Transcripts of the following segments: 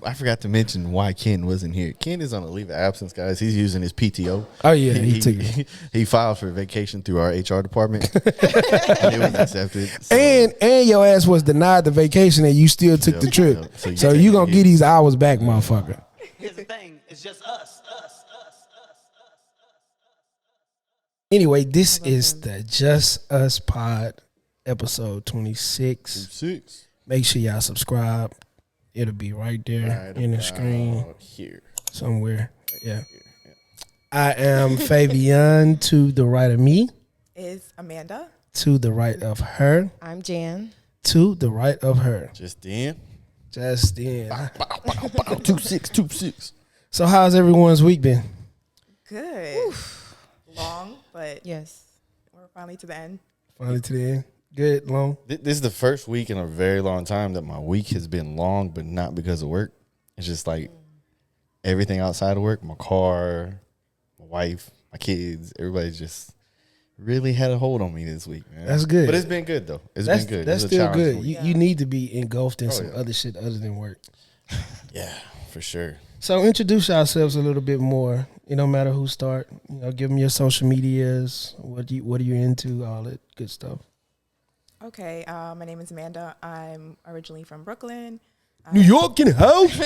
I forgot to mention why Ken wasn't here. Ken is on a leave of absence, guys. He's using his PTO. Oh yeah, he filed for vacation through our HR department, and it was accepted. So. And your ass was denied the vacation, and you still took the trip. So you gonna get these hours back, motherfucker. Here's the thing: it's just us. Anyway, this is the Just Us Pod, episode 26. Make sure y'all subscribe. It'll be right there in the screen. Here. Somewhere. Yeah. I am Fabian. To the right of me is Amanda. To the right of her. I'm Jan. To the right of her. Just in. Bow, bow, bow. 26. So how's everyone's week been? Good. Oof. Long, but yes, we're finally to the end. Finally to the end. Good, long. This is the first week in a very long time that my week has been long, but not because of work. It's just like everything outside of work, my car, my wife, my kids, everybody just really had a hold on me this week, man. That's good. But it's been good, though. It's been good. That's still good. You need to be engulfed in some other shit other than work. Yeah, for sure. So introduce yourselves a little bit more. It don't matter who start. Give them your social medias. What are you into? All that good stuff. Okay, my name is Amanda. I'm originally from Brooklyn. New York in the house.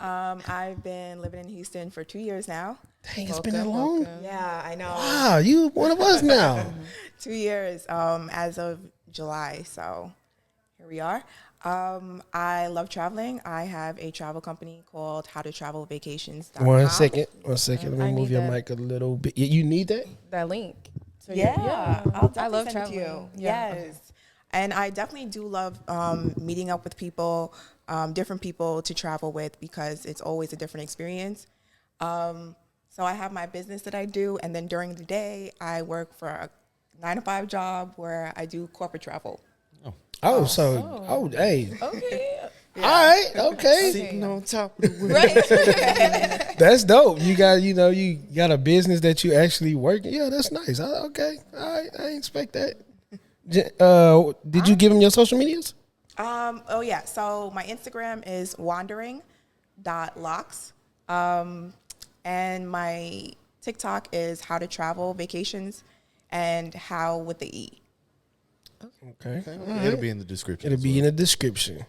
I've been living in Houston for 2 years now. Dang, it's been that long? Yeah, I know. Wow, you one of us now. 2 years as of July, so here we are. I love traveling. I have a travel company called howtotravelvacations.com. One second. Let me move your mic a little bit. You need that? That link. So yeah. I'll definitely I love send traveling. it to you. Yeah. Yes. And I definitely do love meeting up with people, different people to travel with, because it's always a different experience. So I have my business that I do, and then during the day, I work for a 9-to-5 job where I do corporate travel. Hey. Okay. Yeah. All right. Okay. Sitting on top of the world. Right. That's dope. You got, you got a business that you actually work. Yeah, that's nice. Okay. All right. I didn't expect that. Did you give them your social medias? Oh yeah. So my Instagram is wandering.locks. And my TikTok is how to travel vacations and how with the E. Okay. It'll be in the description. It'll be in the description.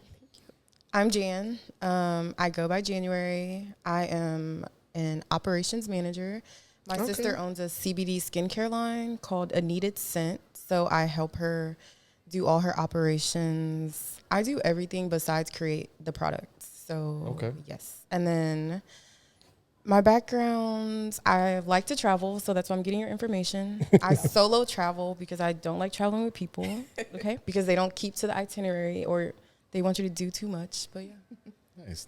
I'm Jan. I go by January. I am an operations manager. My sister owns a CBD skincare line called A Needed Scent. So I help her do all her operations. I do everything besides create the products. So yes. And then my background, I like to travel, so that's why I'm getting your information. I solo travel because I don't like traveling with people, okay? Because they don't keep to the itinerary or they want you to do too much, but yeah.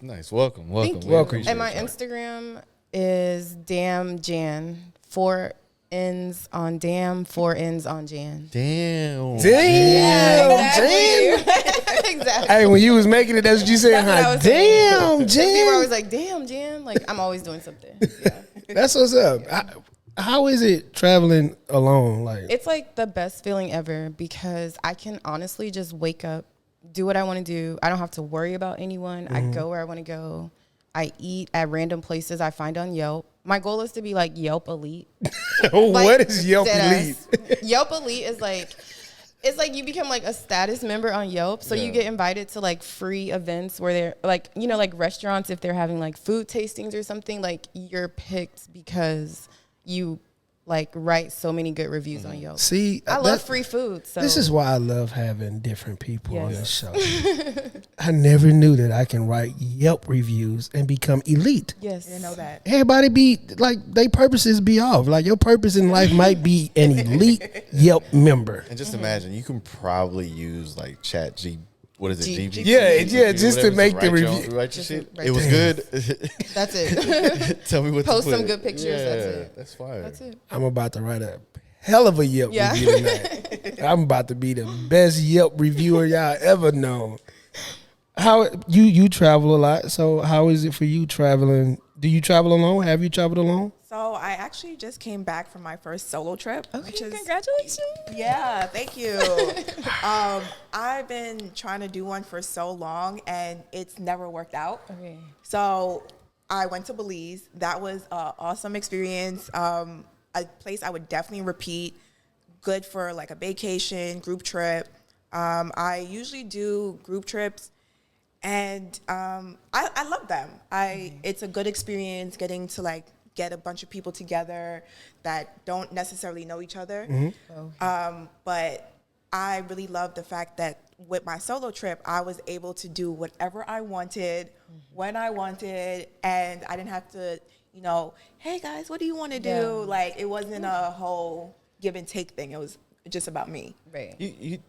Nice. Welcome. And my Instagram is Damn Jan. 4 N's on Damn, 4 N's on Jan. Damn. Exactly. Hey, when you was making it, that's what you said. Damn, Jan. People are always like, damn, Jan. Like, I'm always doing something. Yeah. That's what's up. How is it traveling alone? Like, it's like the best feeling ever because I can honestly just wake up, do what I want to do. I don't have to worry about anyone. I go where I want to go. I eat at random places I find on Yelp. My goal is to be like Yelp Elite. What is Yelp Elite? Yelp Elite is like, it's like you become like a status member on Yelp. So you get invited to like free events where they're like, like restaurants, if they're having like food tastings or something, like you're picked because you like write so many good reviews on Yelp. See, I love free food. So this is why I love having different people on the show. I never knew that I can write Yelp reviews and become elite. Yes. I didn't know that. Everybody be like, their purposes be off. Like your purpose in life might be an elite Yelp member. And just imagine, you can probably use like GPT. What is it? GPT? Yeah, just to make the review. Write your shit. It was good. That's it. Tell me what Post to put. some good pictures. Yeah, that's it. That's fire. That's it. I'm about to write a hell of a Yelp review tonight. I'm about to be the best Yelp reviewer y'all ever known. How you travel a lot, so how is it for you traveling? Do you travel alone? Have you traveled alone? So I actually just came back from my first solo trip. Okay, congratulations. Yeah, thank you. I've been trying to do one for so long, and it's never worked out. Okay. So I went to Belize. That was an awesome experience. A place I would definitely repeat. Good for like a vacation, group trip. I usually do group trips, and I love them. It's a good experience getting to like get a bunch of people together that don't necessarily know each other. But I really love the fact that with my solo trip, I was able to do whatever I wanted, when I wanted, and I didn't have to, hey guys, what do you want to do? Yeah. Like, it wasn't a whole give and take thing. It was just about me. Right.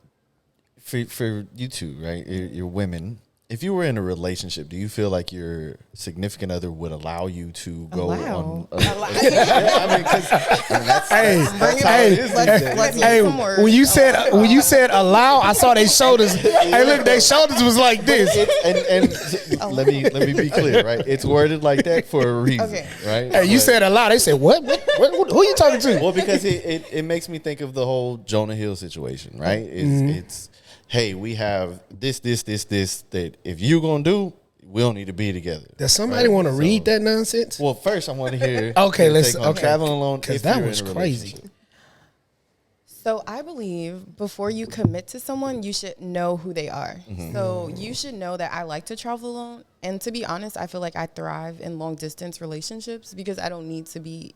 For you two, right? You're women. If you were in a relationship, do you feel like your significant other would allow you to go on? When you said allow, I saw their shoulders. Hey, look, their shoulders was like this. And let me be clear, right? It's worded like that for a reason, right? Hey, you said allow. They said what? Who are you talking to? Well, because it makes me think of the whole Jonah Hill situation, right? It's hey, we have this, that if you're going to do, we don't need to be together. Does somebody want to read that nonsense? Well, first I want to hear. Traveling alone, because that was crazy. So I believe before you commit to someone, you should know who they are. So you should know that I like to travel alone. And to be honest, I feel like I thrive in long distance relationships because I don't need to be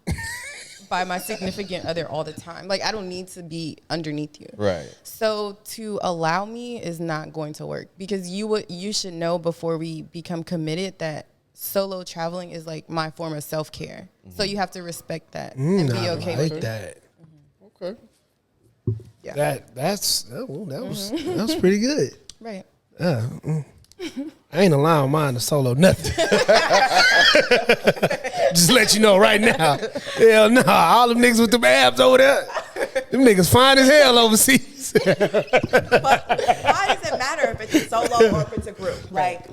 by my significant other all the time. Like, I don't need to be underneath you. Right. So to allow me is not going to work because you should know before we become committed that solo traveling is like my form of self-care. So you have to respect that and be okay with that. Okay. Yeah. That was pretty good. Right. I ain't allowing mine to solo nothing. Just let you know right now. Hell no, all them niggas with them abs over there, them niggas fine as hell overseas. But why does it matter if it's a solo or if it's a group? Like,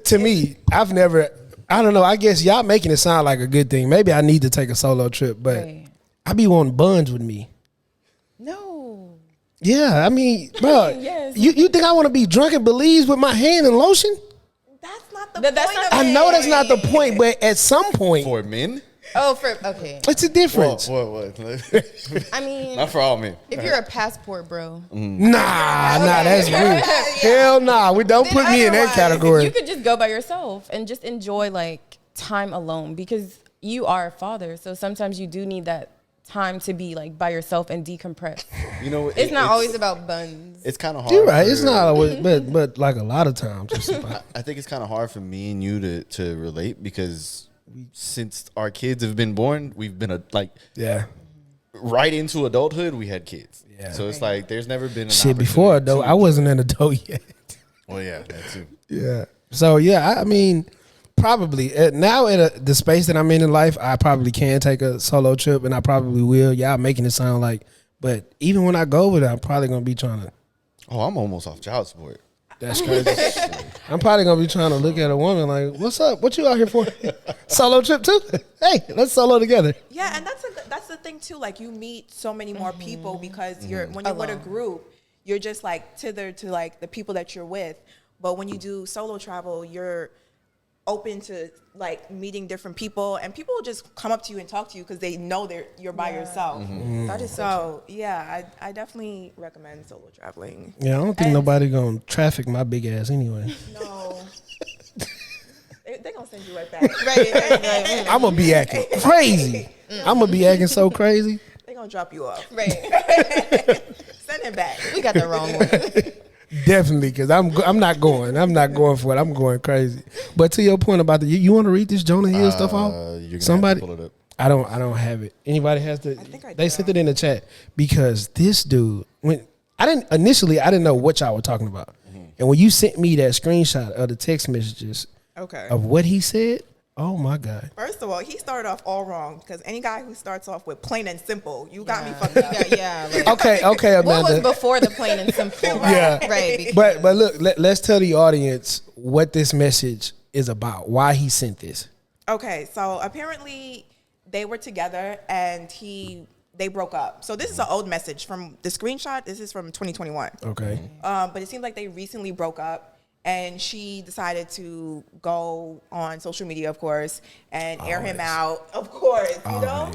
to me, I don't know, I guess y'all making it sound like a good thing. Maybe I need to take a solo trip, but I be wanting buns with me. No. Yeah, I mean, bro, Yes. you think I want to be drunk in Belize with my hand in lotion? that's not the point of it. I know that's not the point, but at some point, For men? Oh, okay. it's a difference. What? I mean, Not for all men. if you're a passport, bro. Nah, that's weird. Hell nah, we don't put me in that category. You could just go by yourself and just enjoy like time alone because you are a father. So sometimes you do need that time to be like by yourself and decompress. It's not always about buns. It's kind of hard. You're right. It's not always, but like a lot of times. I think it's kind of hard for me and you to relate because since our kids have been born, we've been right into adulthood. We had kids. Yeah. So it's like there's never been an before adult. I wasn't an adult yet. Well, yeah, that too. Yeah. So yeah, I mean, probably now at the space that I'm in life, I probably can take a solo trip, and I probably will. Y'all making it sound like, but even when I go over there, I'm probably gonna be trying to. Oh, I'm almost off child support. That's crazy. I'm probably gonna be trying to look at a woman like, "What's up? What you out here for? Solo trip too? Hey, let's solo together." Yeah, and that's the thing too. Like, you meet so many more people because when you're with a group, you're just like tethered to like the people that you're with. But when you do solo travel, you're open to like meeting different people, and people will just come up to you and talk to you because they know you're by yourself. That is so yeah, I definitely recommend solo traveling. Yeah, I don't think nobody gonna traffic my big ass anyway. No. They're gonna send you right back. Right. I'm gonna be acting crazy. I'm gonna be acting so crazy. They're gonna drop you off. Right. Send him back. We got the wrong one. Definitely, because I'm not going. I'm not going for it. I'm going crazy. But to your point about you want to read this Jonah Hill stuff off? Somebody pull it up. I don't have it. Anybody has to? They sent it in the chat because this dude I didn't know what y'all were talking about, and when you sent me that screenshot of the text messages of what he said, oh my God! First of all, he started off all wrong because any guy who starts off with plain and simple, you got me fucked up. Like, okay, Amanda. What was before the plain and simple? Yeah, right. But look, let's tell the audience what this message is about. Why he sent this. Okay, so apparently they were together and they broke up. So this is an old message from the screenshot. This is from 2021. Okay. But it seems like they recently broke up, and she decided to go on social media, of course, and air him out, of course, you know?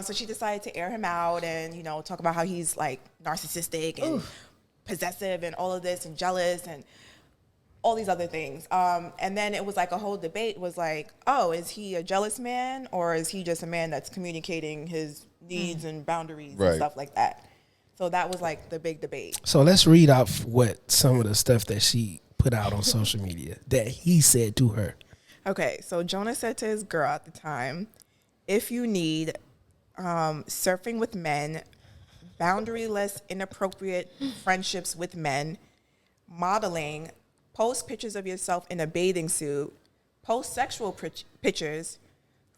So she decided to air him out and, you know, talk about how he's like narcissistic and possessive and all of this and jealous and all these other things. And then it was like a whole debate was like, oh, is he a jealous man or is he just a man that's communicating his needs and boundaries and stuff like that? So that was like the big debate. So let's read off what some of the stuff that she put out on social media that he said to her. Okay, so Jonah said to his girl at the time, if you need surfing with men, boundaryless, inappropriate friendships with men, modeling, post pictures of yourself in a bathing suit, post sexual pictures,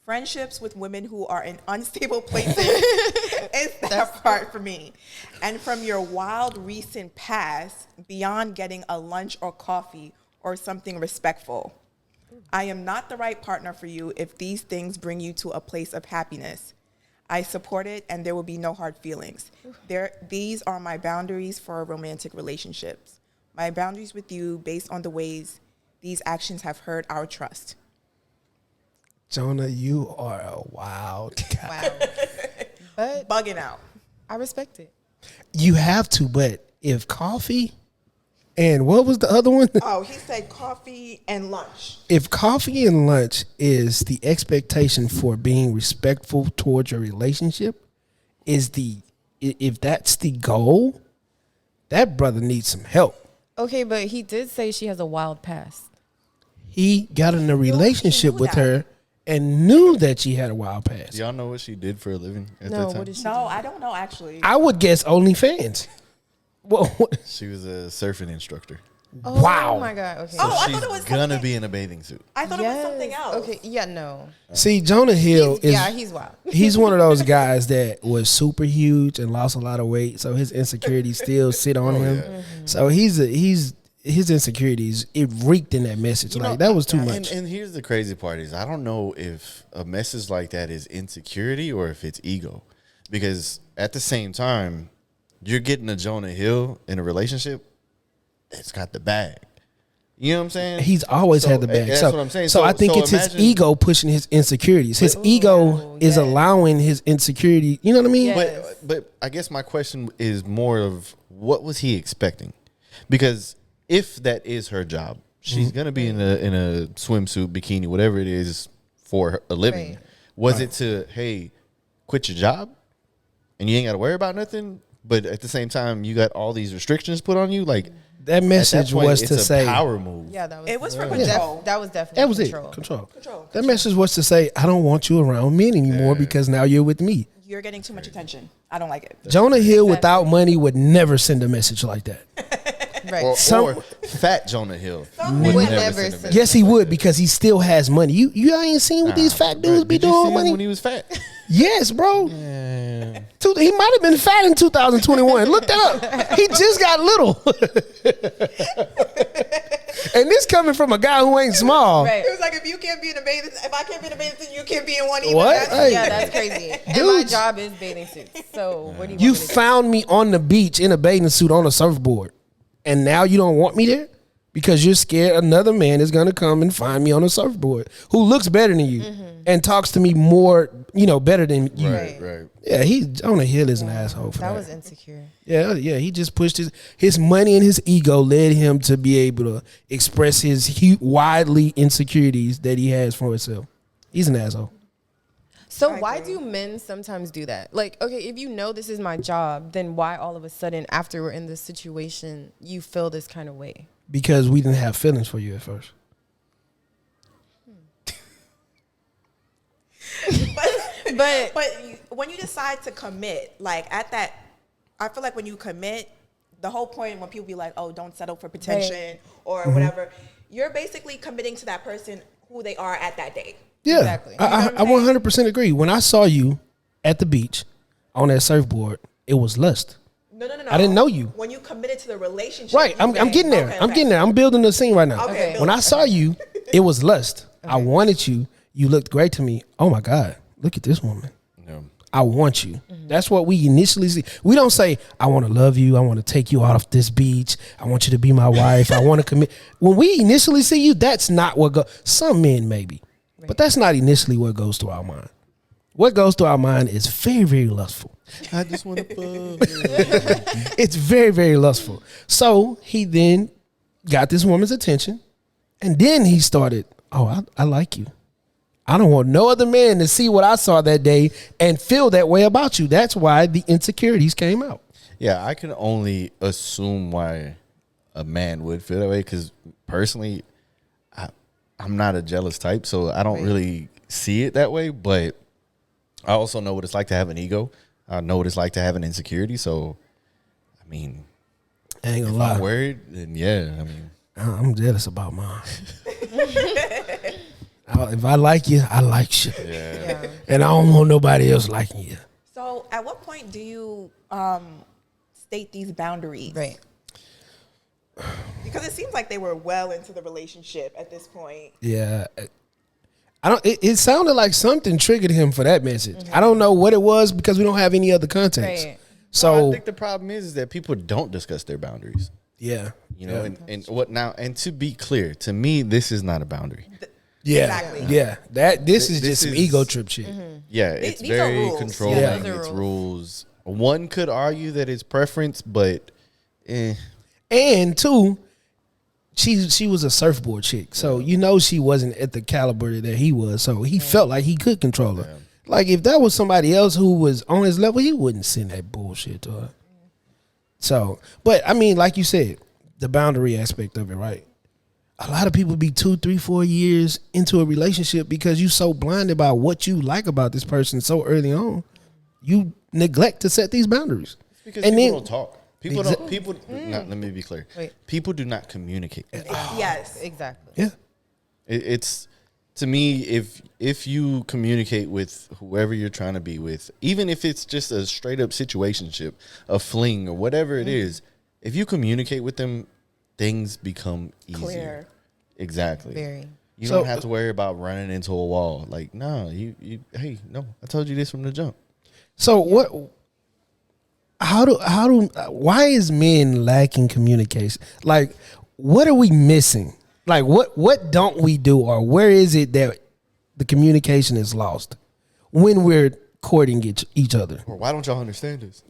friendships with women who are in unstable places is that part for me. And from your wild recent past, beyond getting a lunch or coffee or something respectful. I am not the right partner for you if these things bring you to a place of happiness. I support it and there will be no hard feelings. These are my boundaries for romantic relationships. My boundaries with you based on the ways these actions have hurt our trust. Jonah, you are a wild guy. Wow. But Bugging out. I respect it. You have to, but if coffee and what was the other one? Oh, he said coffee and lunch. If coffee and lunch is the expectation for being respectful towards your relationship, if that's the goal, that brother needs some help. Okay, but he did say she has a wild past. He got in a relationship with her and knew that she had a wild past. Y'all know what she did for a living at No, that time? what did she No, do? I don't know actually. I would guess OnlyFans. Well, She was a surfing instructor. Oh, Wow. Oh my God. Okay. Oh, I She's thought it was gonna something- be in a bathing suit. I thought it was something else. Okay. Yeah. No. see, Jonah Hill He's wild. he's one of those guys that was super huge and lost a lot of weight, so his insecurities still sit on him. yeah. So his insecurities, it reeked in that message. Like that was too much. And here's the crazy part is I don't know if a message like that is insecurity or if it's ego. Because at the same time, you're getting a Jonah Hill in a relationship that's got the bag. You know what I'm saying? He's always had the bag. That's So, what I'm saying. so I think it's his imagine- ego pushing his insecurities. His ego is allowing his insecurity. You know what I mean? Yeah. But I guess my question is more of what was he expecting? Because if that is her job, she's gonna be in a swimsuit, bikini, whatever it is for a living. Right. Was it to quit your job and you ain't got to worry about nothing, but at the same time you got all these restrictions put on you? Like That message point, was it's to a say power move. Yeah, that was. It was for Yeah. control. That was definitely. that was control. it. Control. That message was to say I don't want you around men anymore because now you're with me. You're getting too much attention. I don't like it. Jonah Hill without money would never send a message like that. Right. Or fat Jonah Hill would never send a send message. Yes, he would because he still has money. You ain't seen what these fat dudes be Did you doing see with him money? when he was fat? Yes, bro. Yeah. He might have been fat in 2021. Look that up. He just got little. And this coming from a guy who ain't small. Right. It was like if I can't be in a bathing suit, you can't be in one either. What? Hey. Yeah, that's crazy. And my Dudes. job is bathing suits. So what do you? You want me to do? found me on the beach in a bathing suit on a surfboard. And now you don't want me there? Because you're scared another man is going to come and find me on a surfboard who looks better than you and talks to me more, better than you. Right. Yeah, Jonah Hill is an asshole for that. That was insecure. Yeah, he just pushed his money and his ego led him to be able to express his widely insecurities that he has for himself. He's an asshole. So why do men sometimes do that? Like, okay, if you know this is my job, then why all of a sudden after we're in this situation, you feel this kind of way? Because we didn't have feelings for you at first. But when you decide to commit, like at that, I feel like when you commit, the whole point when people be like, "Oh, don't settle for pretension" or whatever, you're basically committing to that person who they are at that day. Yeah, Exactly. I 100% agree. When I saw you at the beach on that surfboard, it was lust. No. I didn't know you. When you committed to the relationship, Right, I'm getting there. Okay, I'm getting there. I'm building the scene right now. Okay, When I saw you, it was lust. I wanted you. You looked great to me. Oh my God. look at this woman. Yeah. I want you. That's what we initially see. We don't say, I want to love you. I want to take you out of this beach. I want you to be my wife. I want to commit. When we initially see you, that's not what goes. Some men maybe, but that's not initially what goes through our mind. What goes through our mind is very, very lustful. I just want to fuck. It's very, very lustful. So he then got this woman's attention, and then he started, oh, I like you. I don't want no other man to see what I saw that day and feel that way about you. That's why the insecurities came out. Yeah, I can only assume why a man would feel that way because personally, I'm not a jealous type, so I don't really see it that way. But I also know what it's like to have an ego. I know what it's like to have an insecurity. So, I mean, I ain't gonna if lie. I'm worried, then yeah, I mean. I'm jealous about mine. If I like you, I like you. Yeah. And I don't want nobody else liking you. So, at what point do you state these boundaries? Right. Because it seems like they were well into the relationship at this point. Yeah. It sounded like something triggered him for that message. I don't know what it was because we don't have any other context. Right. So I think the problem is that people don't discuss their boundaries. yeah. You know, and what now? And to be clear, to me, this is not a boundary. Yeah. Exactly. Yeah. This is just some is- ego trip shit. Yeah, it's These are very rules. controlling. Yeah, those are It's rules. rules. One could argue that it's preference, but And two, she was a surfboard chick. So you know she wasn't at the caliber that he was. So he felt like he could control her. Like if that was somebody else who was on his level, he wouldn't send that bullshit to her. So, but I mean, like you said, the boundary aspect of it, right? A lot of people be 2, 3, 4 years into a relationship because you so blinded by what you like about this person so early on, you neglect to set these boundaries. because And people then- don't talk. People don't. People. Not, let me be clear. Wait. People do not communicate. Yes. Exactly. Yeah. It's to me, if you communicate with whoever you're trying to be with, even if it's just a straight up situationship, a fling or whatever it is, if you communicate with them, things become easier. Clear. Exactly. Very. You So- don't have to worry about running into a wall. Like, no, hey, no, I told you this from the jump. So what? Why is men lacking communication? Like, what are we missing? Like, what don't we do, or where is it that the communication is lost when we're courting each other? Or why don't y'all understand this?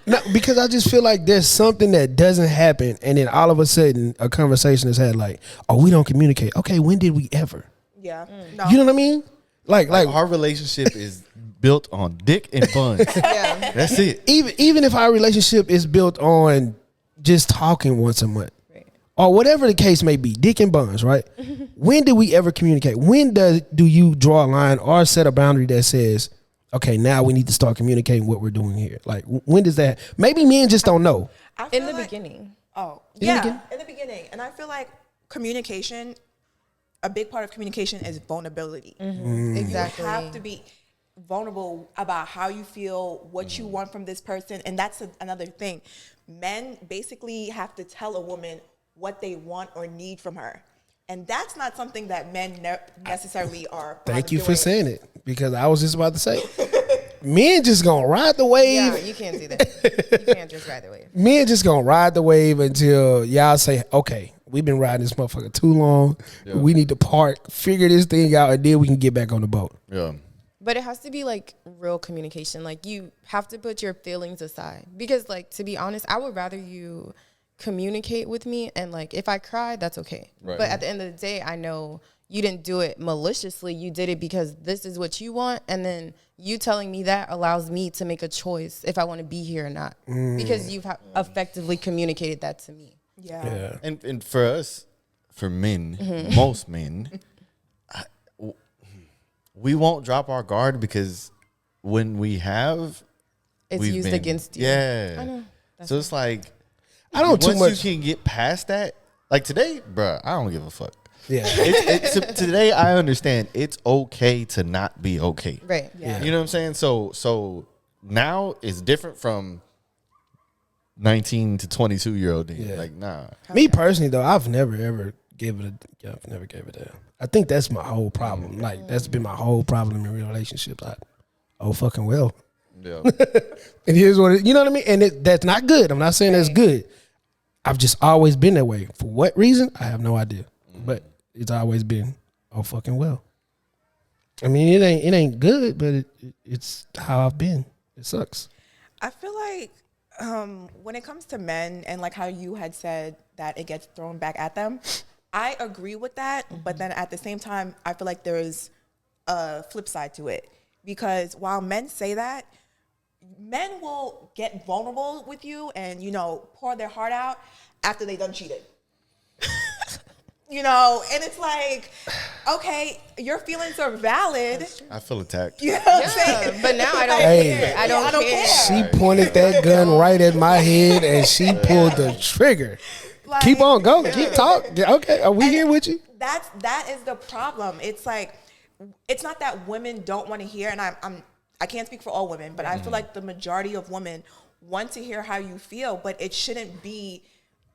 No, because I just feel like there's something that doesn't happen, and then all of a sudden a conversation is had like, oh, we don't communicate. Okay, when did we ever? Yeah. No. You know what I mean? Like Our relationship is built on dick and buns. Yeah. That's it. even if our relationship is built on just talking once a month, Right. or whatever the case may be, dick and buns, right? When do we ever communicate? When do you draw a line or set a boundary that says, okay, now we need to start communicating what we're doing here? Like, when does that? Maybe men just don't know. I In feel the like- beginning. Oh, the yeah, beginning? in the beginning. And I feel like communication, a big part of communication is vulnerability. Exactly. You have to be vulnerable about how you feel, what you want from this person. And that's another thing. Men basically have to tell a woman what they want or need from her. And that's not something that men necessarily are. proud Thank of you for doing. saying it, because I was just about to say, men just gonna ride the wave. Yeah, you can't do that. You can't just ride the wave. Men just gonna ride the wave until y'all say, okay, we've been riding this motherfucker too long. Yeah. We need to park, figure this thing out, and then we can get back on the boat. Yeah. But it has to be like real communication. Like you have to put your feelings aside, because like, to be honest, I would rather you communicate with me, and like if I cry, that's okay. Right. But at the end of the day, I know you didn't do it maliciously. You did it because this is what you want, and then you telling me that allows me to make a choice if I want to be here or not, because you've effectively communicated that to me. Yeah. And for us, for men, most men, we won't drop our guard because when we have, It's we've used been- against you. Yeah. I know. So it's like, I don't too once much. you can get past that, like today, bruh, I don't give a fuck. Yeah. Today, I understand it's okay to not be okay. Right. Yeah. You know what I'm saying? So now it's different from 19 to 22-year-old. Yeah. Like, nah. Me personally, though, I've never ever I've never gave it a. I think that's my whole problem. Like that's been my whole problem in relationships. Fucking well. Yeah. And here's what you know what I mean. And that's not good. I'm not saying that's good. I've just always been that way. For what reason? I have no idea. But it's always been fucking well. I mean, it ain't good, but it's how I've been. It sucks. I feel like when it comes to men and like how you had said that it gets thrown back at them, I agree with that. But then at the same time, I feel like there's a flip side to it. Because while men say that, men will get vulnerable with you and, pour their heart out after they done cheated. And it's like, okay, your feelings are valid. I feel attacked. You know what I'm saying? But now I don't care. I don't care. She pointed that gun right at my head and she pulled the trigger. Like, keep on going. Keep talking. Okay, are we here with you? That is the problem. It's like, it's not that women don't want to hear, and I can't speak for all women, but I feel like the majority of women want to hear how you feel, but it shouldn't be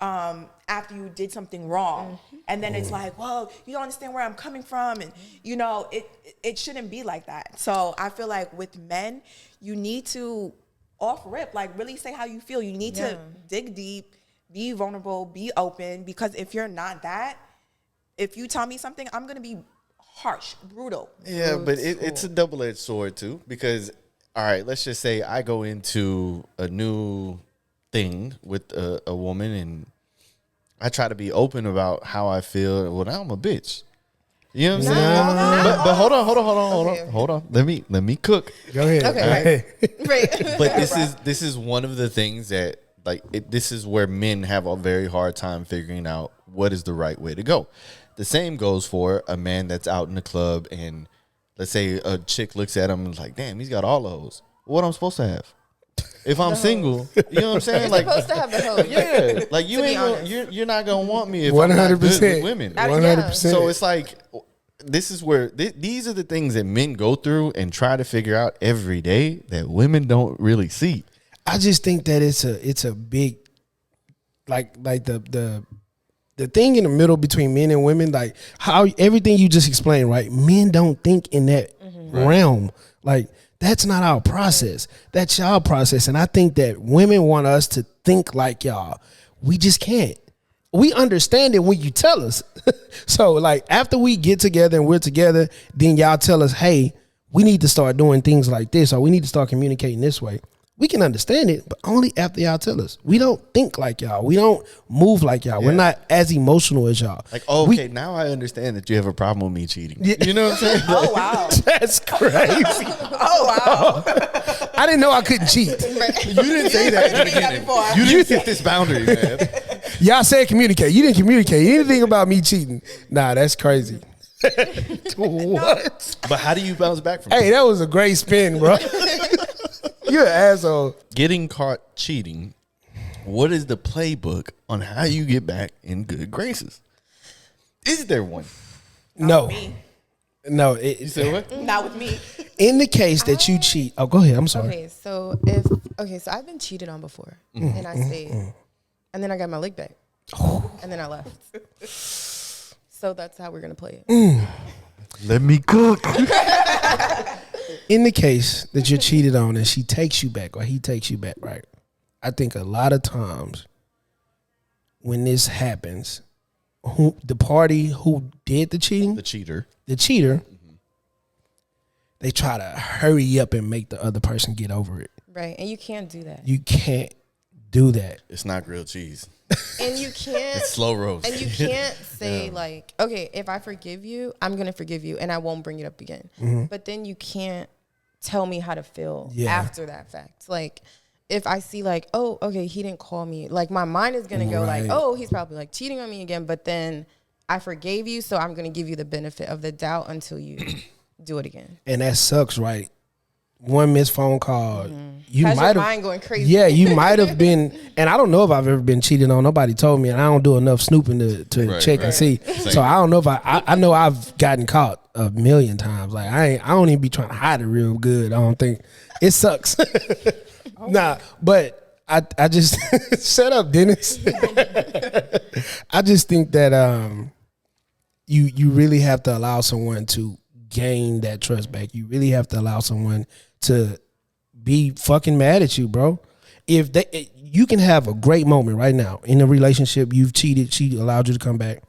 after you did something wrong. And then it's like, well, you don't understand where I'm coming from. And, it shouldn't be like that. So I feel like with men, you need to off rip, like really say how you feel. You need to dig deep, be vulnerable, be open, because if you're not that, if you tell me something, I'm going to be harsh, brutal. Yeah, but it's a double-edged sword too, because all right, let's just say I go into a new thing with a woman and I try to be open about how I feel. Well, now I'm a bitch. You know what I'm saying? But hold on. Let me cook. Go ahead. Okay. Right. But this is one of the things that this is where men have a very hard time figuring out what is the right way to go. The same goes for a man that's out in the club and let's say a chick looks at him and is like, damn, he's got all the hoes. What I'm supposed to have? If I'm single, you know what I'm saying? You're supposed to have the hoes. Yeah, like you're not gonna want me if 100%. I'm not good with women. 100%. So it's like this is where these are the things that men go through and try to figure out every day that women don't really see. I just think that it's a big like the thing in the middle between men and women, like how everything you just explained, right? Men don't think in that realm. Like that's not our process. That's y'all process. And I think that women want us to think like y'all. We just can't. We understand it when you tell us. So like after we get together and we're together, then y'all tell us, hey, we need to start doing things like this, or we need to start communicating this way. We can understand it, but only after y'all tell us. We don't think like y'all. We don't move like y'all. Yeah. We're not as emotional as y'all. Like, okay, now I understand that you have a problem with me cheating. Yeah. You know what I'm saying? Oh, wow. That's crazy. Oh, wow. I didn't know I couldn't cheat. You didn't say that in the beginning. You didn't set this boundary, man. Y'all said communicate. You didn't communicate anything about me cheating. Nah, that's crazy. What? But how do you bounce back from that was a great spin, bro. You're an asshole. Getting caught cheating, what is the playbook on how you get back in good graces? Is there one? No. No. You said what? Not with me. In the case that you cheat. Oh, go ahead. I'm sorry. Okay, so I've been cheated on before, and I stayed, and then I got my leg back, and then I left. So that's how we're gonna play it. Let me cook. In the case that you're cheated on and she takes you back or he takes you back, right? I think a lot of times when this happens, the party who did the cheating, the cheater, they try to hurry up and make the other person get over it. Right, and you can't do that. You can't do that. It's not grilled cheese. And you can't. It's slow roast. And you can't say like, okay, if I forgive you, I'm going to forgive you and I won't bring it up again. But then you can't tell me how to feel after that fact. Like if I see like, oh, okay, he didn't call me. Like my mind is going to go like, oh, he's probably like cheating on me again. But then I forgave you. So I'm going to give you the benefit of the doubt until you do it again. And that sucks, right? One missed phone call. You Has might your have mind going crazy. Yeah, you might have been. And I don't know if I've ever been cheated on. Nobody told me, and I don't do enough snooping to check and see. Same. So I don't know if I know I've gotten caught a million times. Like I don't even be trying to hide it real good. I don't think it sucks. Nah, but I just shut up, Dennis. I just think that you really have to allow someone to gain that trust back. You really have to allow someone to be fucking mad at you, bro. If you can have a great moment right now in a relationship, you've cheated, she allowed you to come back,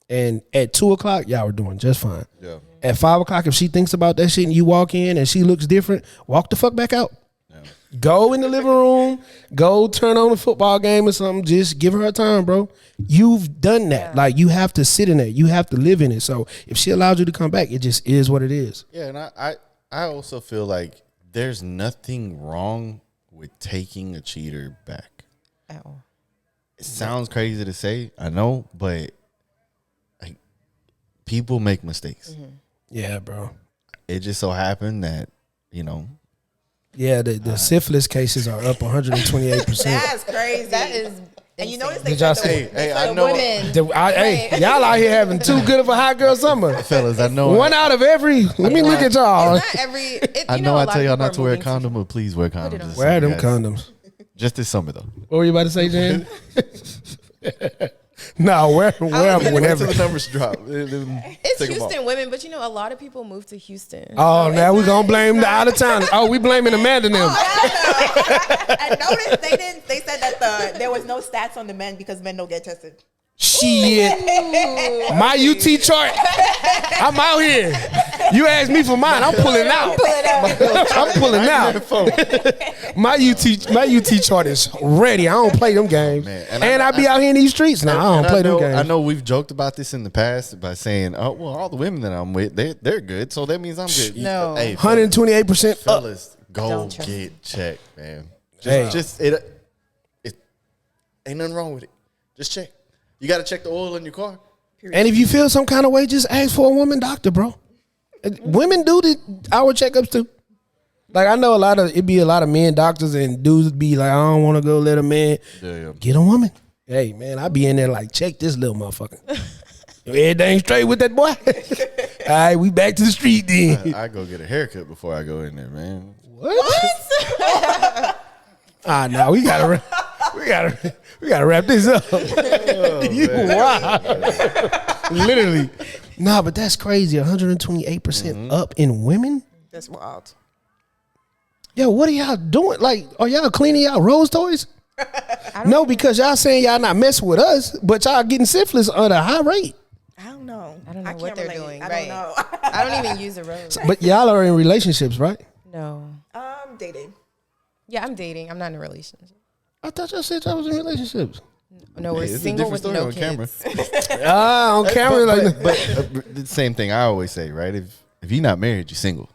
and at 2:00 y'all were doing just fine. Yeah. At 5:00, if she thinks about that shit and you walk in and she looks different, walk the fuck back out. Yeah. Go in the living room, go turn on a football game or something. Just give her her time, bro. You've done that. Yeah. Like, you have to sit in it. You have to live in it. So if she allows you to come back, it just is what it is. Yeah, and I also feel like there's nothing wrong with taking a cheater back. At all. It sounds crazy to say, I know, but like, people make mistakes. Mm-hmm. Yeah, bro. It just so happened that, you know. Yeah, the syphilis cases are up 128%. That's crazy. That is. And you insane. notice they Did y'all said see- Hey, the I know, Women. Hey, y'all out here having too good of a hot girl summer. fellas. I know. One out of every. Let me look at y'all. It's not every. It, I you know. a I lot tell of y'all people not to wear a are moving condom, but please wear condoms. it on. this Wear summer, them guys. condoms. Just this summer though. What were you about to say, Jen? No, wear them Wait till whenever. the numbers drop. It's Take 'em off. Houston women, but you know a lot of people move to Houston. Oh, So now it's we not- gonna blame the out of town. Oh, we blaming Amanda and them. I noticed they said that there was no stats on the men because men don't get tested. Shit. My UT chart. I'm out here. You asked me for mine. I'm pulling out. I'm pulling out. My UT chart is ready. I don't play them games. Man, and and I be out here in these streets now. I don't And play them know, games. I know we've joked about this in the past by saying, "Oh, well, all the women that I'm with, they're good, so that means I'm good." No. Hey, 128% up. fellas, go Don't trust get checked, man. Hey. Just it ain't nothing wrong with it. Just check. You got to check the oil in your car. And if you feel some kind of way, just ask for a woman doctor, bro. Women do our checkups too. Like, I know it be a lot of men doctors, and dudes be like, I don't want to go let a man. Yeah. Get a woman. Hey, man, I be in there like, check this little motherfucker. Everything straight with that boy. All right, we back to the street then. I go get a haircut before I go in there, man. What? Now we gotta wrap this up. You wow. Literally. Nah, but that's crazy. 128% up in women. That's wild. Yo, what are y'all doing? Like, are y'all cleaning y'all Rose toys? No, because y'all saying y'all not messing with us, but y'all getting syphilis at a high rate. I don't know. I don't know can't what they're relate. doing. I right. don't know. I don't even use a rose. But y'all are in relationships, right? No. Dating. Yeah, I'm dating. I'm not in a relationship. I thought y'all said y'all was in relationships. No, we're Hey, it's a single different with story no on kids. camera. On camera, like But the same thing I always say, right? If you're not married, you're single.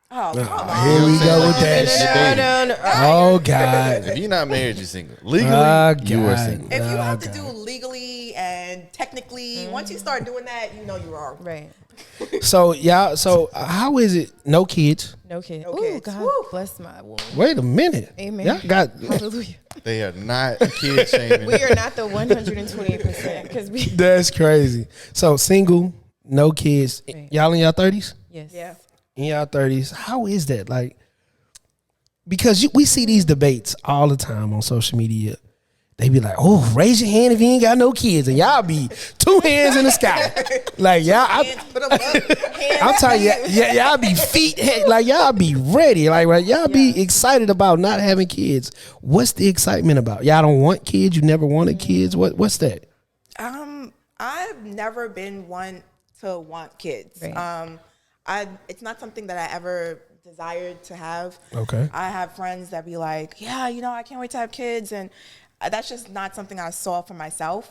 Oh, come on. here we go with that shit. No. Oh God. If you're not married, you're single. Legally, you are God. single. If you have to Okay. do legally and technically, once you start doing that, you know you're wrong. Right. So how is it? No kids. No kids. No Oh, kids. God Woo. bless my womb. Wait a minute. Amen. Y'all got. Hallelujah. They are not kid shaming. We are not the 128% because we. That's crazy. So single, no kids. Right. Y'all in your 30s? Yes. Yeah. In your 30s, how is that? Like, because we see these debates all the time on social media. They be like, "Oh, raise your hand if you ain't got no kids," and y'all be 2 hands in the sky, like Put 'em up. I'm telling you, y'all be like y'all be ready, like right, y'all be excited about not having kids. What's the excitement about? Y'all don't want kids. You never wanted kids. What's that? I've never been one to want kids. Right. It's not something that I ever desired to have. Okay. I have friends that be like, yeah, I can't wait to have kids, and that's just not something I saw for myself.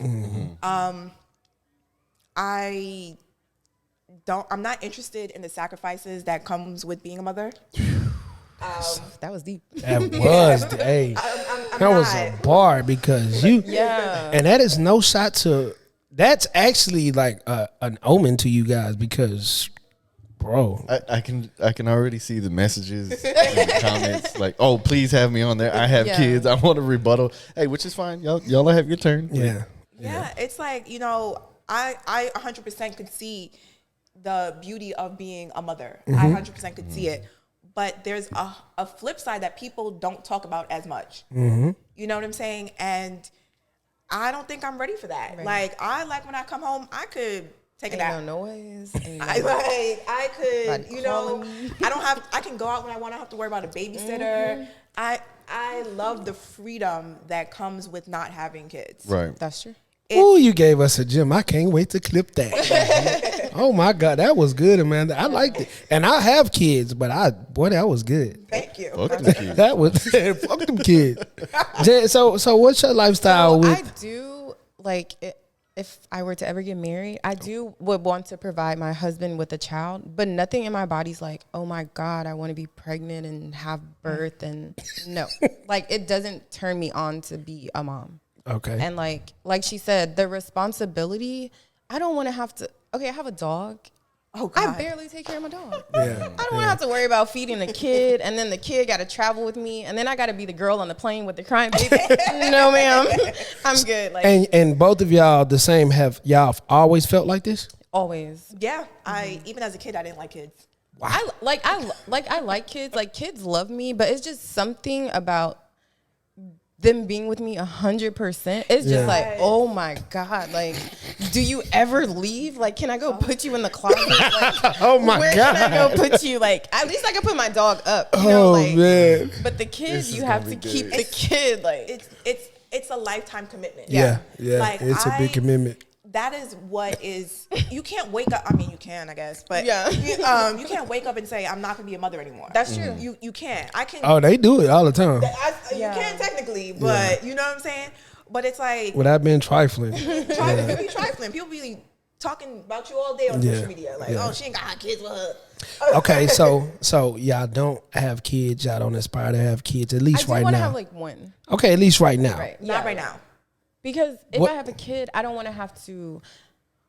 I'm not interested in the sacrifices that comes with being a mother. That was deep. That was hey, I'm that was not. a bar because you Yeah. and that is no shot to. That's actually like an omen to you guys because, bro. I can already see the messages in the comments like, "Oh, please have me on there. I have Yeah. kids. I want to rebuttal." Hey, which is fine. Y'all have your turn. Yeah, it's like, I 100% could see the beauty of being a mother. I 100% could see it. But there's a flip side that people don't talk about as much. You know what I'm saying? And I don't think I'm ready for that. Right. Like, I like when I come home, I could take a Ain't nap. no noise. I could, Nobody calling me. I can go out when I want. I don't have to worry about a babysitter. I love the freedom that comes with not having kids. Right. That's true. Ooh, you gave us a gem. I can't wait to clip that. Oh my God, that was good, Amanda. I liked it. And I have kids, but boy, that was good. Thank you. Fuck them kids. That was fuck them kids. Jen, so what's your lifestyle So with? I do if I were to ever get married, I would want to provide my husband with a child, but nothing in my body's like, oh my God, I want to be pregnant and have birth, and no, like it doesn't turn me on to be a mom. Okay. And like she said, the responsibility, I don't want to have to. Okay, I have a dog. Oh God. I barely take care of my dog. Yeah. I don't want to have to worry about feeding the kid, and then the kid got to travel with me, and then I got to be the girl on the plane with the crying baby. No, ma'am, I'm good. Like And both of y'all the same. Have y'all always felt like this? always. Yeah. Even as a kid, I didn't like kids. I like kids. Like kids love me, but it's just something about them being with me 100%. It's just Yeah. like, oh my God, like, do you ever leave? Like, can I go put you in the closet? Like, Oh my where God. can I go put you? Like, at least I can put my dog up. You know, Oh like, man. but the kid, This is you gonna have be to good. keep the kid. Like, It's a lifetime commitment. Yeah. Like, It's a big commitment. That is what is. You can't wake up. I mean, you can, I guess, but Yeah. you can't wake up and say I'm not gonna be a mother anymore. that's true. You can't. I can. Oh, they do it all the time You can technically, but you know what I'm saying. But it's like without being trifling. people be trifling. People be talking about you all day on Yeah. social media. Like, Yeah. oh, she ain't got kids with her. Okay, so y'all don't have kids. Y'all don't aspire to have kids, at I least do right want to now. have like one. Okay, at least right now. Right. Not Yeah. right now. Because if What- I have a kid, I don't want to have to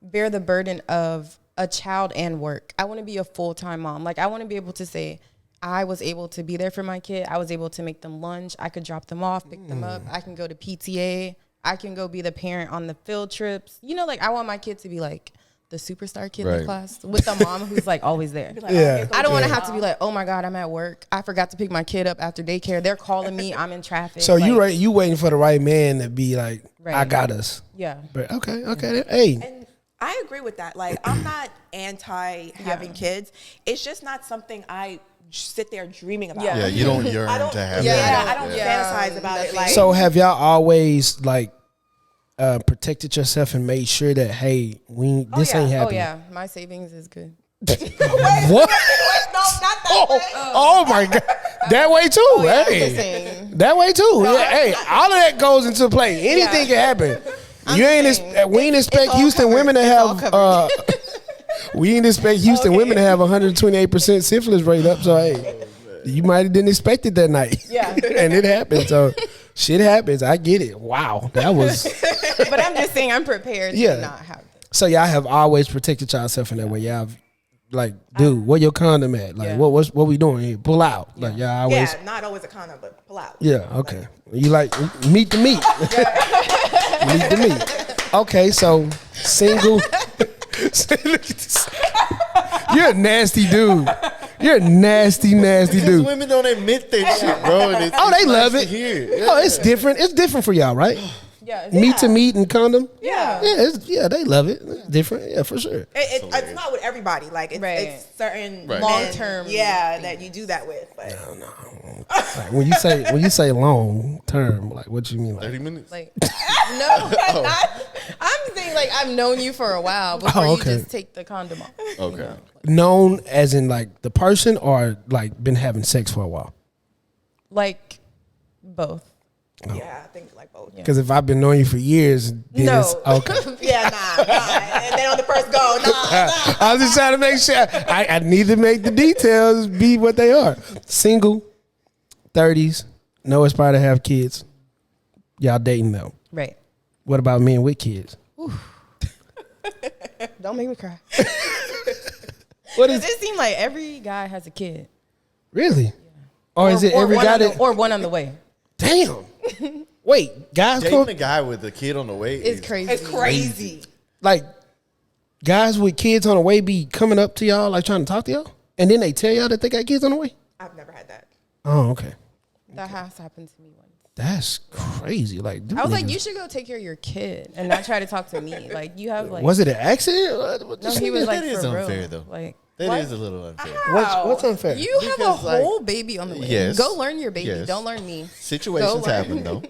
bear the burden of a child and work. I want to be a full-time mom. Like, I want to be able to say, I was able to be there for my kid. I was able to make them lunch. I could drop them off, pick them up. I can go to PTA. I can go be the parent on the field trips. You know, like, I want my kid to be like the superstar kid in Right. the class with the mom who's like always there. Like, Yeah. here goes I don't want to your have to be like, oh my God, I'm at work. I forgot to pick my kid up after daycare. They're calling me. I'm in traffic. So like, you waiting for the right man to be like, I Right. got us. Yeah. But okay. Hey, And I agree with that. Like, I'm not anti having kids. It's just not something I sit there dreaming about. Yeah. Yeah, you don't yearn I don't. to have Yeah, that. I don't Yeah. fantasize about it. Like, so have y'all always like protected yourself and made sure that hey, this yeah. ain't Oh happening? yeah, my savings is good. What? no, not that way. Oh my God, that way too. I'm just Hey, saying. that way too. Yeah, hey, all of that goes into play. Anything can happen. You ain't saying, we ain't expect all Houston covered. women to It's all have. We ain't expect Houston women to have 128% syphilis rate up. So hey, you might have didn't expect it that night. Yeah. And it happened. So shit happens. I get it. Wow, that was. But I'm just saying I'm prepared Yeah. to not have it. So y'all have always protected yourself in that way. Y'all have, like, dude, where your condom at? Like, Yeah. what we doing here? Pull out. Like, y'all always. Yeah, not always a condom, but pull out. Yeah. Okay. You like meet the meat. Meet the meat. Okay. So single. Look at this. You're a nasty dude. You're a nasty Because dude. women don't admit that shit, bro. And Oh, they it's love nice it. to hear. Oh, it's different. It's different for y'all, right? Yeah. Meat to meat and condom. Yeah. Yeah, they love it. It's different. Yeah, for sure. It's not with everybody. Like, it's, Right. it's certain Right. men, Long-term yeah, that you do that with. But Like, when you say long term, like what you mean? Like 30 minutes? Like no, I'm saying like I've known you for a while before Oh, okay. you just take the condom off. Okay. known as in like the person or like been having sex for a while? Like both. yeah, I think like both. Because if I've been knowing you for years, then No. it's okay. Yeah, nah. And then on the first go, nah. I was just trying to make sure. I need to make the details be what they are. Single, 30s, no aspire to have kids. Y'all dating though. Right. What about men with kids? Don't make me cry. What Does is it seem like every guy has a kid? really? Or is it Or every one guy on the- that? or one on the way? Damn. Wait, guys Dating come a guy with a kid on the way It's is crazy. It's crazy. like guys with kids on the way be coming up to y'all like trying to talk to y'all, and then they tell y'all that they got kids on the way. I've never had that. Oh, okay. That has happened to me once. That's crazy. Like, I was like, you should go take care of your kid and not try to talk to me. Like, you have like. Was it an accident? No, he was like, that is for unfair real. though. Like, that is a little unfair. What's unfair? you have a Because, like, whole baby on the way. yes, Go learn your baby. yes. Don't learn me. Situations Go learn. happen though,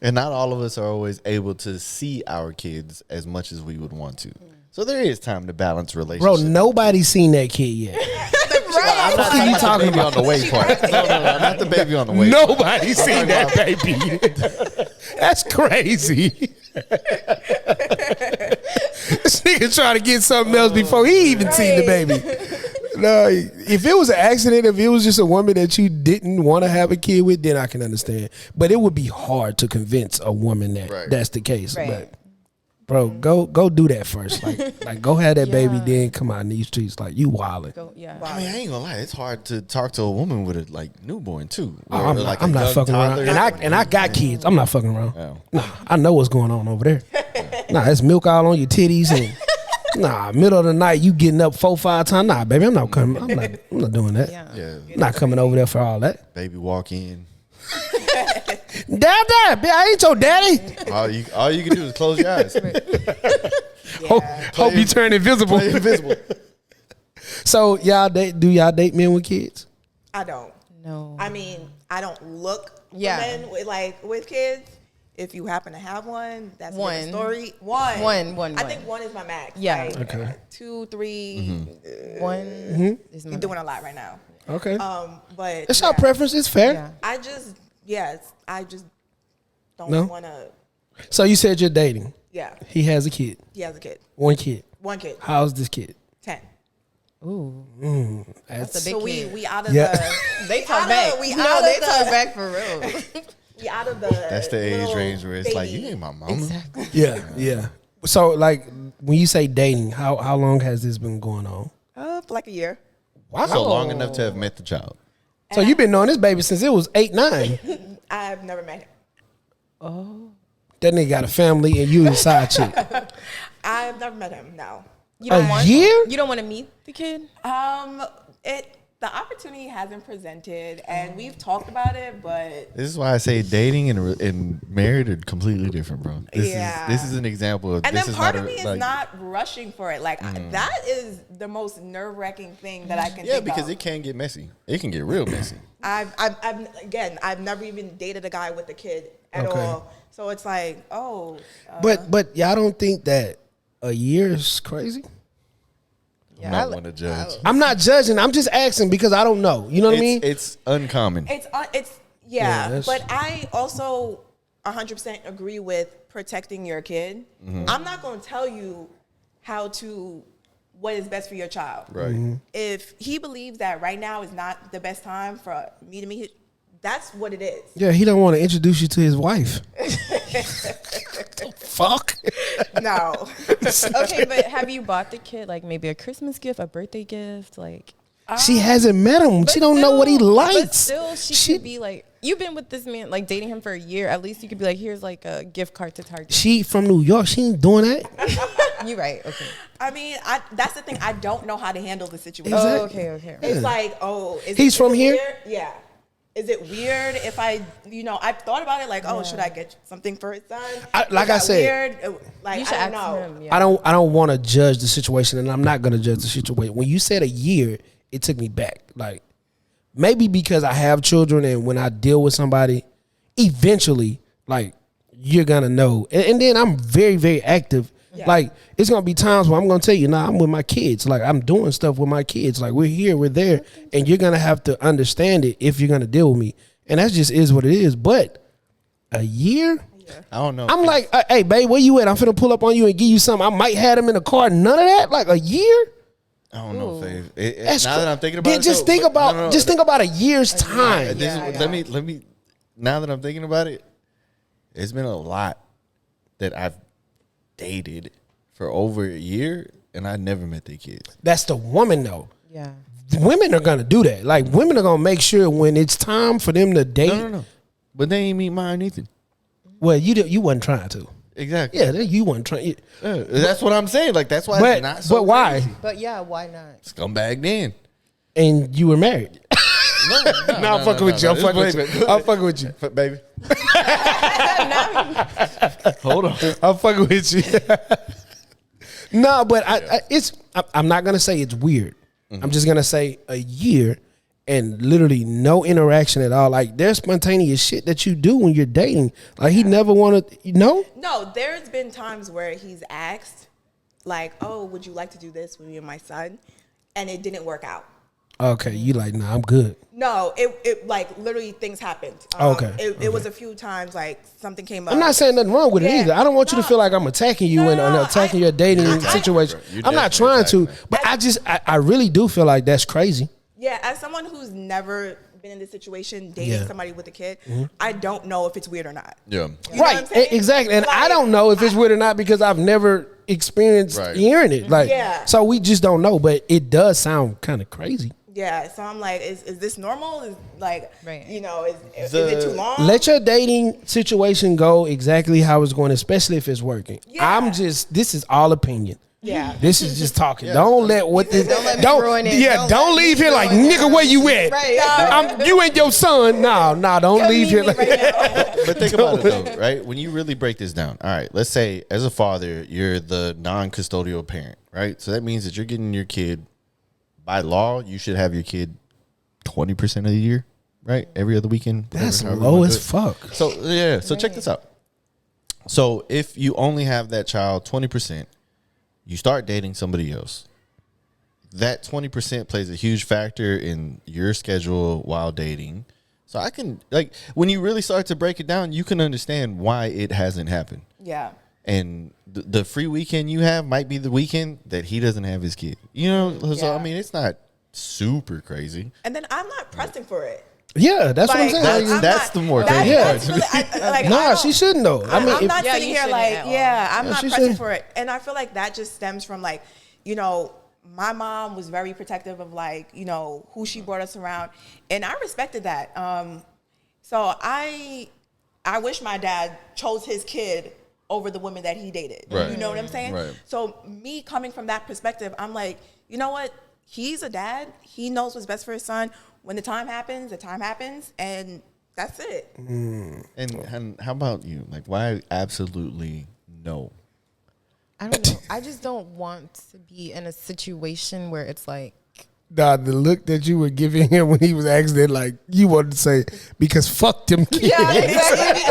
and not all of us are always able to see our kids as much as we would want to. So there is time to balance relationships. Bro, nobody's seen that kid yet. I'm not What are you talking talking about the baby on the way part. No, not the baby on the way. Nobody's seen that baby yet. That's crazy. This nigga trying to get something else before he even seen the baby. No, if it was an accident, if it was just a woman that you didn't want to have a kid with, then I can understand. But it would be hard to convince a woman that that's the case. Right. But bro, go do that first. Like go have that baby, then come out in these streets. Like you wildin'. I mean, I ain't gonna lie. It's hard to talk to a woman with a like newborn too. Oh, I'm like not, a young fucking toddler. around. And I got kids. I'm not fucking around. Oh. Nah, I know what's going on over there. Nah, it's milk all on your titties and middle of the night you getting up 4-5 times. Nah, baby, I'm not coming. I'm not doing that. Yeah, I'm not coming over there for all that. baby walk in. Dad, I ain't your daddy. All you can do is close your eyes. Hope you turn invisible. Play invisible. So do y'all date men with kids? I don't. No. I mean, I don't look for Yeah. men with kids. If you happen to have one, that's a One. different story. One. One. I think one is my max. Yeah. Like, Okay. 2, 3. One is my You're doing a lot right now. Okay. But It's our preference. It's fair. Yeah. I just don't No? want to. So you said you're dating. Yeah, He has a kid. he has a kid. One kid. One kid. How's this kid? 10. Ooh. That's a big So kid. we out of Yeah. the. They talk Out back. of- we No, out they of talk the- back for real. We out of the. That's the age little range where it's like, baby. you ain't my mama. Exactly. Yeah. So like when you say dating, how long has this been going on? For like a year. Wow. So long enough to have met the child. So you've been knowing this baby since it was 8, 9. I've never met him. That nigga got a family and you a side chick. I've never met him. No. You don't A want year? You don't want to meet the kid? The opportunity hasn't presented, and we've talked about it, but This is why I say dating and married are completely different, bro. This is an example of and this then is part not of a, me is like, not rushing for it. Like that is the most nerve-wracking thing that I can. Yeah, think because of. it can get messy. It can get real messy. I've never even dated a guy with a kid at Okay. all. So it's like, But y'all don't think that a year is crazy? I'm not one to judge. I'm not judging. I'm just asking because I don't know. You know what I mean? It's uncommon. Yeah, that's- but I also 100% agree with protecting your kid. I'm not going to tell you what is best for your child. Right. If he believes that right now is not the best time for me to meet, that's what it is. Yeah, he don't want to introduce you to his wife. Fuck. No. Okay, but have you bought the kid like maybe a Christmas gift, a birthday gift, like? She hasn't met him. She don't know what he likes. But still, she could be like, you've been with this man, like dating him for a year. At least you could be like, here's like a gift card to Target. She from New York. She ain't doing that. You right? Okay. I mean, that's the thing. I don't know how to handle the situation. Exactly. Oh, okay. It's like, He's from here? Weird? Yeah. Is it weird if I've thought about it, like, should I get something for his son? Like I said, weird? Like, You should I don't ask know. him. Yeah. I don't want to judge the situation, and I'm not gonna judge the situation. When you said a year, it took me back. Like maybe because I have children, and when I deal with somebody, eventually, like you're gonna know. And then I'm very, very active. Yeah. Like it's gonna be times where I'm gonna tell you, I'm with my kids. Like I'm doing stuff with my kids. Like we're here, we're there, and you're gonna have to understand it if you're gonna deal with me. And that just is what it is. But a year. I don't know. I'm like, hey, babe, where you at? I'm finna pull up on you and give you something. I might have them in the car. None of that. Like a year. I don't know, Faith. That's Now that I'm thinking about it, just think about think about a year's time. Let me. Now that I'm thinking about it, it's been a lot that I've dated for over a year, and I never met their kids. That's the woman though. Yeah. Women are gonna do that. Like women are gonna make sure when it's time for them to date. No. But they ain't meet mine either. Well, you wasn't trying to. Exactly. Yeah, you wasn't trying. That's what I'm saying. Like that's why it's not so. But why? crazy. But yeah, why not? Scumbag then. And you were married. No, I'm fucking with you. I'm fucking with you. I'm fucking with you. Baby, Hold on. I'm fucking with you. No, but I'm not gonna say it's weird. I'm just gonna say a year and literally no interaction at all. Like there's spontaneous shit that you do when you're dating. Like he never wanted, No, there's been times where he's asked, like, "Oh, would you like to do this with me and my son?" And it didn't work out. Okay, you like, nah, I'm good. No, it like literally things happened. Okay. It was a few times like something came up. I'm not saying nothing wrong with it either. I don't want you to feel like I'm attacking you and attacking your dating situation. I'm not trying to, but I really do feel like that's crazy. Yeah, as someone who's never been in this situation, dating somebody with a kid, I don't know if it's weird or not. Yeah. Right, exactly. And I don't know if it's weird or not because I've never experienced hearing it. Like, so we just don't know, but it does sound kind of crazy. Yeah, so I'm like, is this normal? Is like, is it too long? Let your dating situation go exactly how it's going, especially if it's working. Yeah. This is all opinion. Yeah. This is just talking. Don't let what this. Don't let me ruin it. Don't leave here like nigga. Where you at? Right. You ain't your son. No. Don't leave here like. But think about it though, right? When you really break this down, all right. Let's say as a father, you're the non-custodial parent, right? So that means that you're getting your kid. By law, you should have your kid 20% of the year, right? Every other weekend. That's low as fuck. So So check this out. So if you only have that child 20%, you start dating somebody else. That 20% plays a huge factor in your schedule while dating. So I can when you really start to break it down, you can understand why it hasn't happened. Yeah. And the free weekend you have might be the weekend that he doesn't have his kid. So I mean, it's not super crazy. And then I'm not pressing for it. Yeah, that's what I'm saying. That's the more crazy part. She shouldn't though. I mean, I'm not sitting here like, I'm not pressing shouldn't. for it. And I feel like that just stems from like, my mom was very protective of like, who she brought us around. And I respected that. So I wish my dad chose his kid over the women that he dated. Right. You know what I'm saying? Right. So me coming from that perspective, I'm like, you know what? He's a dad. He knows what's best for his son. When the time happens, and that's it. And how about you? Like, why absolutely no? I don't know. I just don't want to be in a situation where it's like, the look that you were giving him when he was asked that, like you wanted to say, because fuck them kids. yeah, exactly.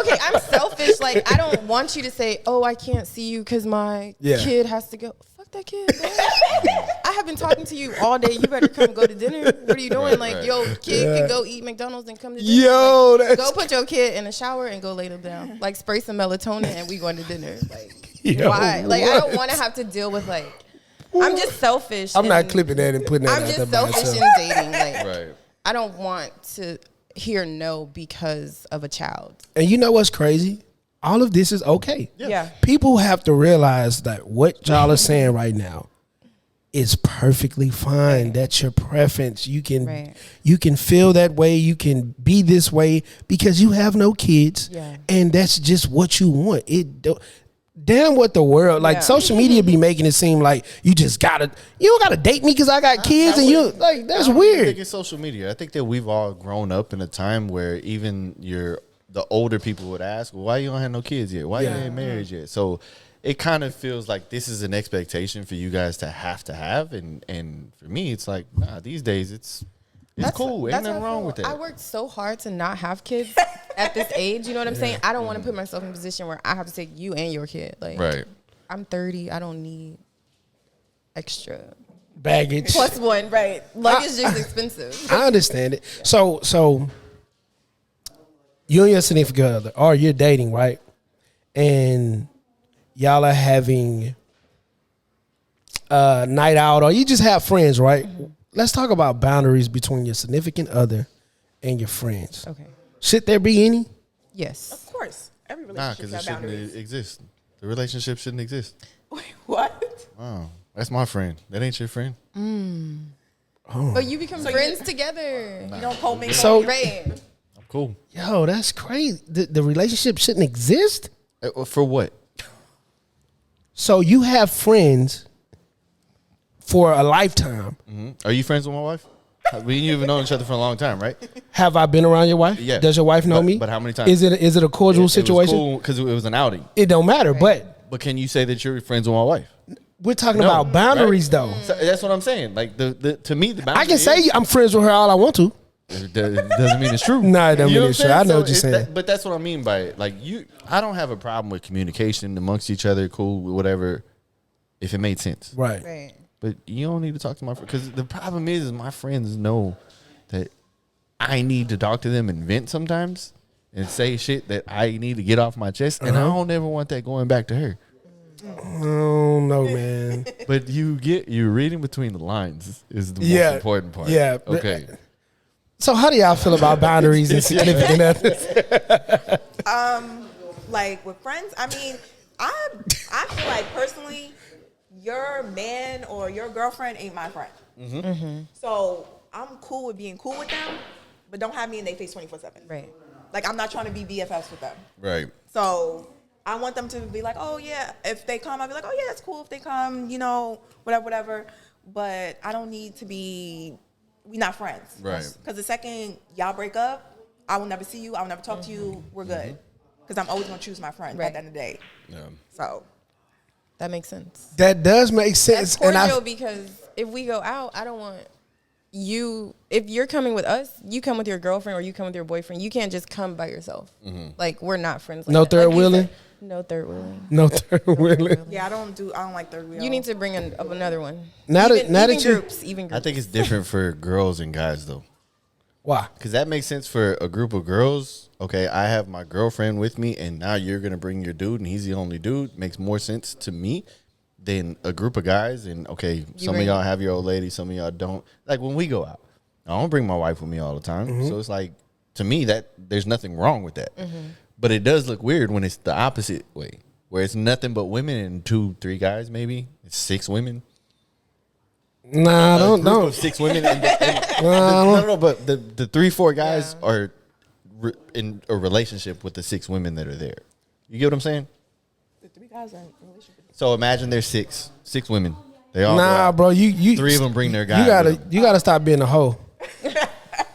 Because I'm selfish. Like, I don't want you to say, oh, I can't see you because my kid has to go. Fuck that kid, man. I have been talking to you all day. You better come go to dinner. What are you doing? Your kid can go eat McDonald's and come to dinner. Go put your kid in the shower and go lay them down. Like, spray some melatonin and we going to dinner. Like, why? Like, I don't want to have to deal with I'm just selfish. I'm not clipping that and putting that I'm out just there selfish in dating. Like, I don't want to hear no because of a child. And you know what's crazy? All of this is okay. Yeah. People have to realize that what y'all are saying right now is perfectly fine. That's your preference. You can feel that way. You can be this way because you have no kids. Yeah. And that's just what you want. Damn what the world, social media be making it seem like you don't gotta date me because I got kids that's weird. I think it's social media. I think that we've all grown up in a time where even the older people would ask, well, why you don't have no kids yet? Why you ain't married yet? So it kind of feels like this is an expectation for you guys to have. And for me, it's like, nah, these days it's cool. Ain't nothing wrong with that. I worked so hard to not have kids at this age. You know what I'm saying? I don't want to put myself in a position where I have to take you and your kid. Like, I'm 30. I don't need extra baggage. Plus one, right? Luggage is expensive. I understand it. So you and your significant other, or you're dating, right? And y'all are having a night out, or you just have friends, right? Mm-hmm. Let's talk about boundaries between your significant other and your friends. Okay. Should there be any? Yes. Of course. Every relationship because it has boundaries. shouldn't exist. The relationship shouldn't exist. Wait, what? Oh, that's my friend. That ain't your friend. Oh. But you become friends together. You don't call me. Right. I'm cool. Yo, that's crazy. The relationship shouldn't exist? For what? So you have friends for a lifetime. Mm-hmm. Are you friends with my wife? We you've known each other for a long time, right? Have I been around your wife? Yeah. Does your wife know me? But how many times? Is it a cordial situation? It was cool because it was an outing. It don't matter, But can you say that you're friends with my wife? we're talking about boundaries, though. So that's what I'm saying. Like to me, the boundary I can say I'm friends with her all I want to. It doesn't mean it's true. Nah, it don't mean it's true. I know what you're saying. But that's what I mean by it. Like I don't have a problem with communication amongst each other. Cool, whatever. If it made sense, Right. But you don't need to talk to my friend because the problem is my friends know that I need to talk to them and vent sometimes and say shit that I need to get off my chest, and I don't ever want that going back to her. Oh no, man. But you're reading between the lines is the most important part. Yeah. Okay. So how do y'all feel about boundaries and significant others? Like with friends, I mean, I feel like personally, your man or your girlfriend ain't my friend. So I'm cool with being cool with them, but don't have me in their face 24/7. Right. Like I'm not trying to be BFFs with them. Right. So I want them to be like, oh yeah, if they come, I'll be like, oh yeah, it's cool if they come, whatever. But I don't need to be. We not friends. Right. Because the second y'all break up, I will never see you. I will never talk to you. We're good. Because I'm always gonna choose my friend at the end of the day. Yeah. So That makes sense. That does make sense. That's cordial because if we go out, I don't want you. If you're coming with us, you come with your girlfriend or you come with your boyfriend. You can't just come by yourself. Like we're not friends. Like No that. third Like you wheeling? said, no third wheeling. No third wheeling. yeah, I don't like third wheel. You need to bring up another one. Now that Even groups. I think it's different for girls and guys though. Why? Because that makes sense for a group of girls. Okay, I have my girlfriend with me, and now you're going to bring your dude, and he's the only dude. Makes more sense to me than a group of guys. And, okay, some of y'all have your old lady, some of y'all don't. Like, when we go out, I don't bring my wife with me all the time. So it's like, to me, that there's nothing wrong with that. But it does look weird when it's the opposite way, where it's nothing but women and 2-3 guys maybe. It's 6 women. Nah, don't. Of 6 women. No, but the 3-4 guys are in a relationship with the 6 women that are there. You get what I'm saying? The 3 guys are in a relationship. So imagine there's 6 women. They all Nah, bro. You 3 of them bring their guy. You gotta stop being a hoe.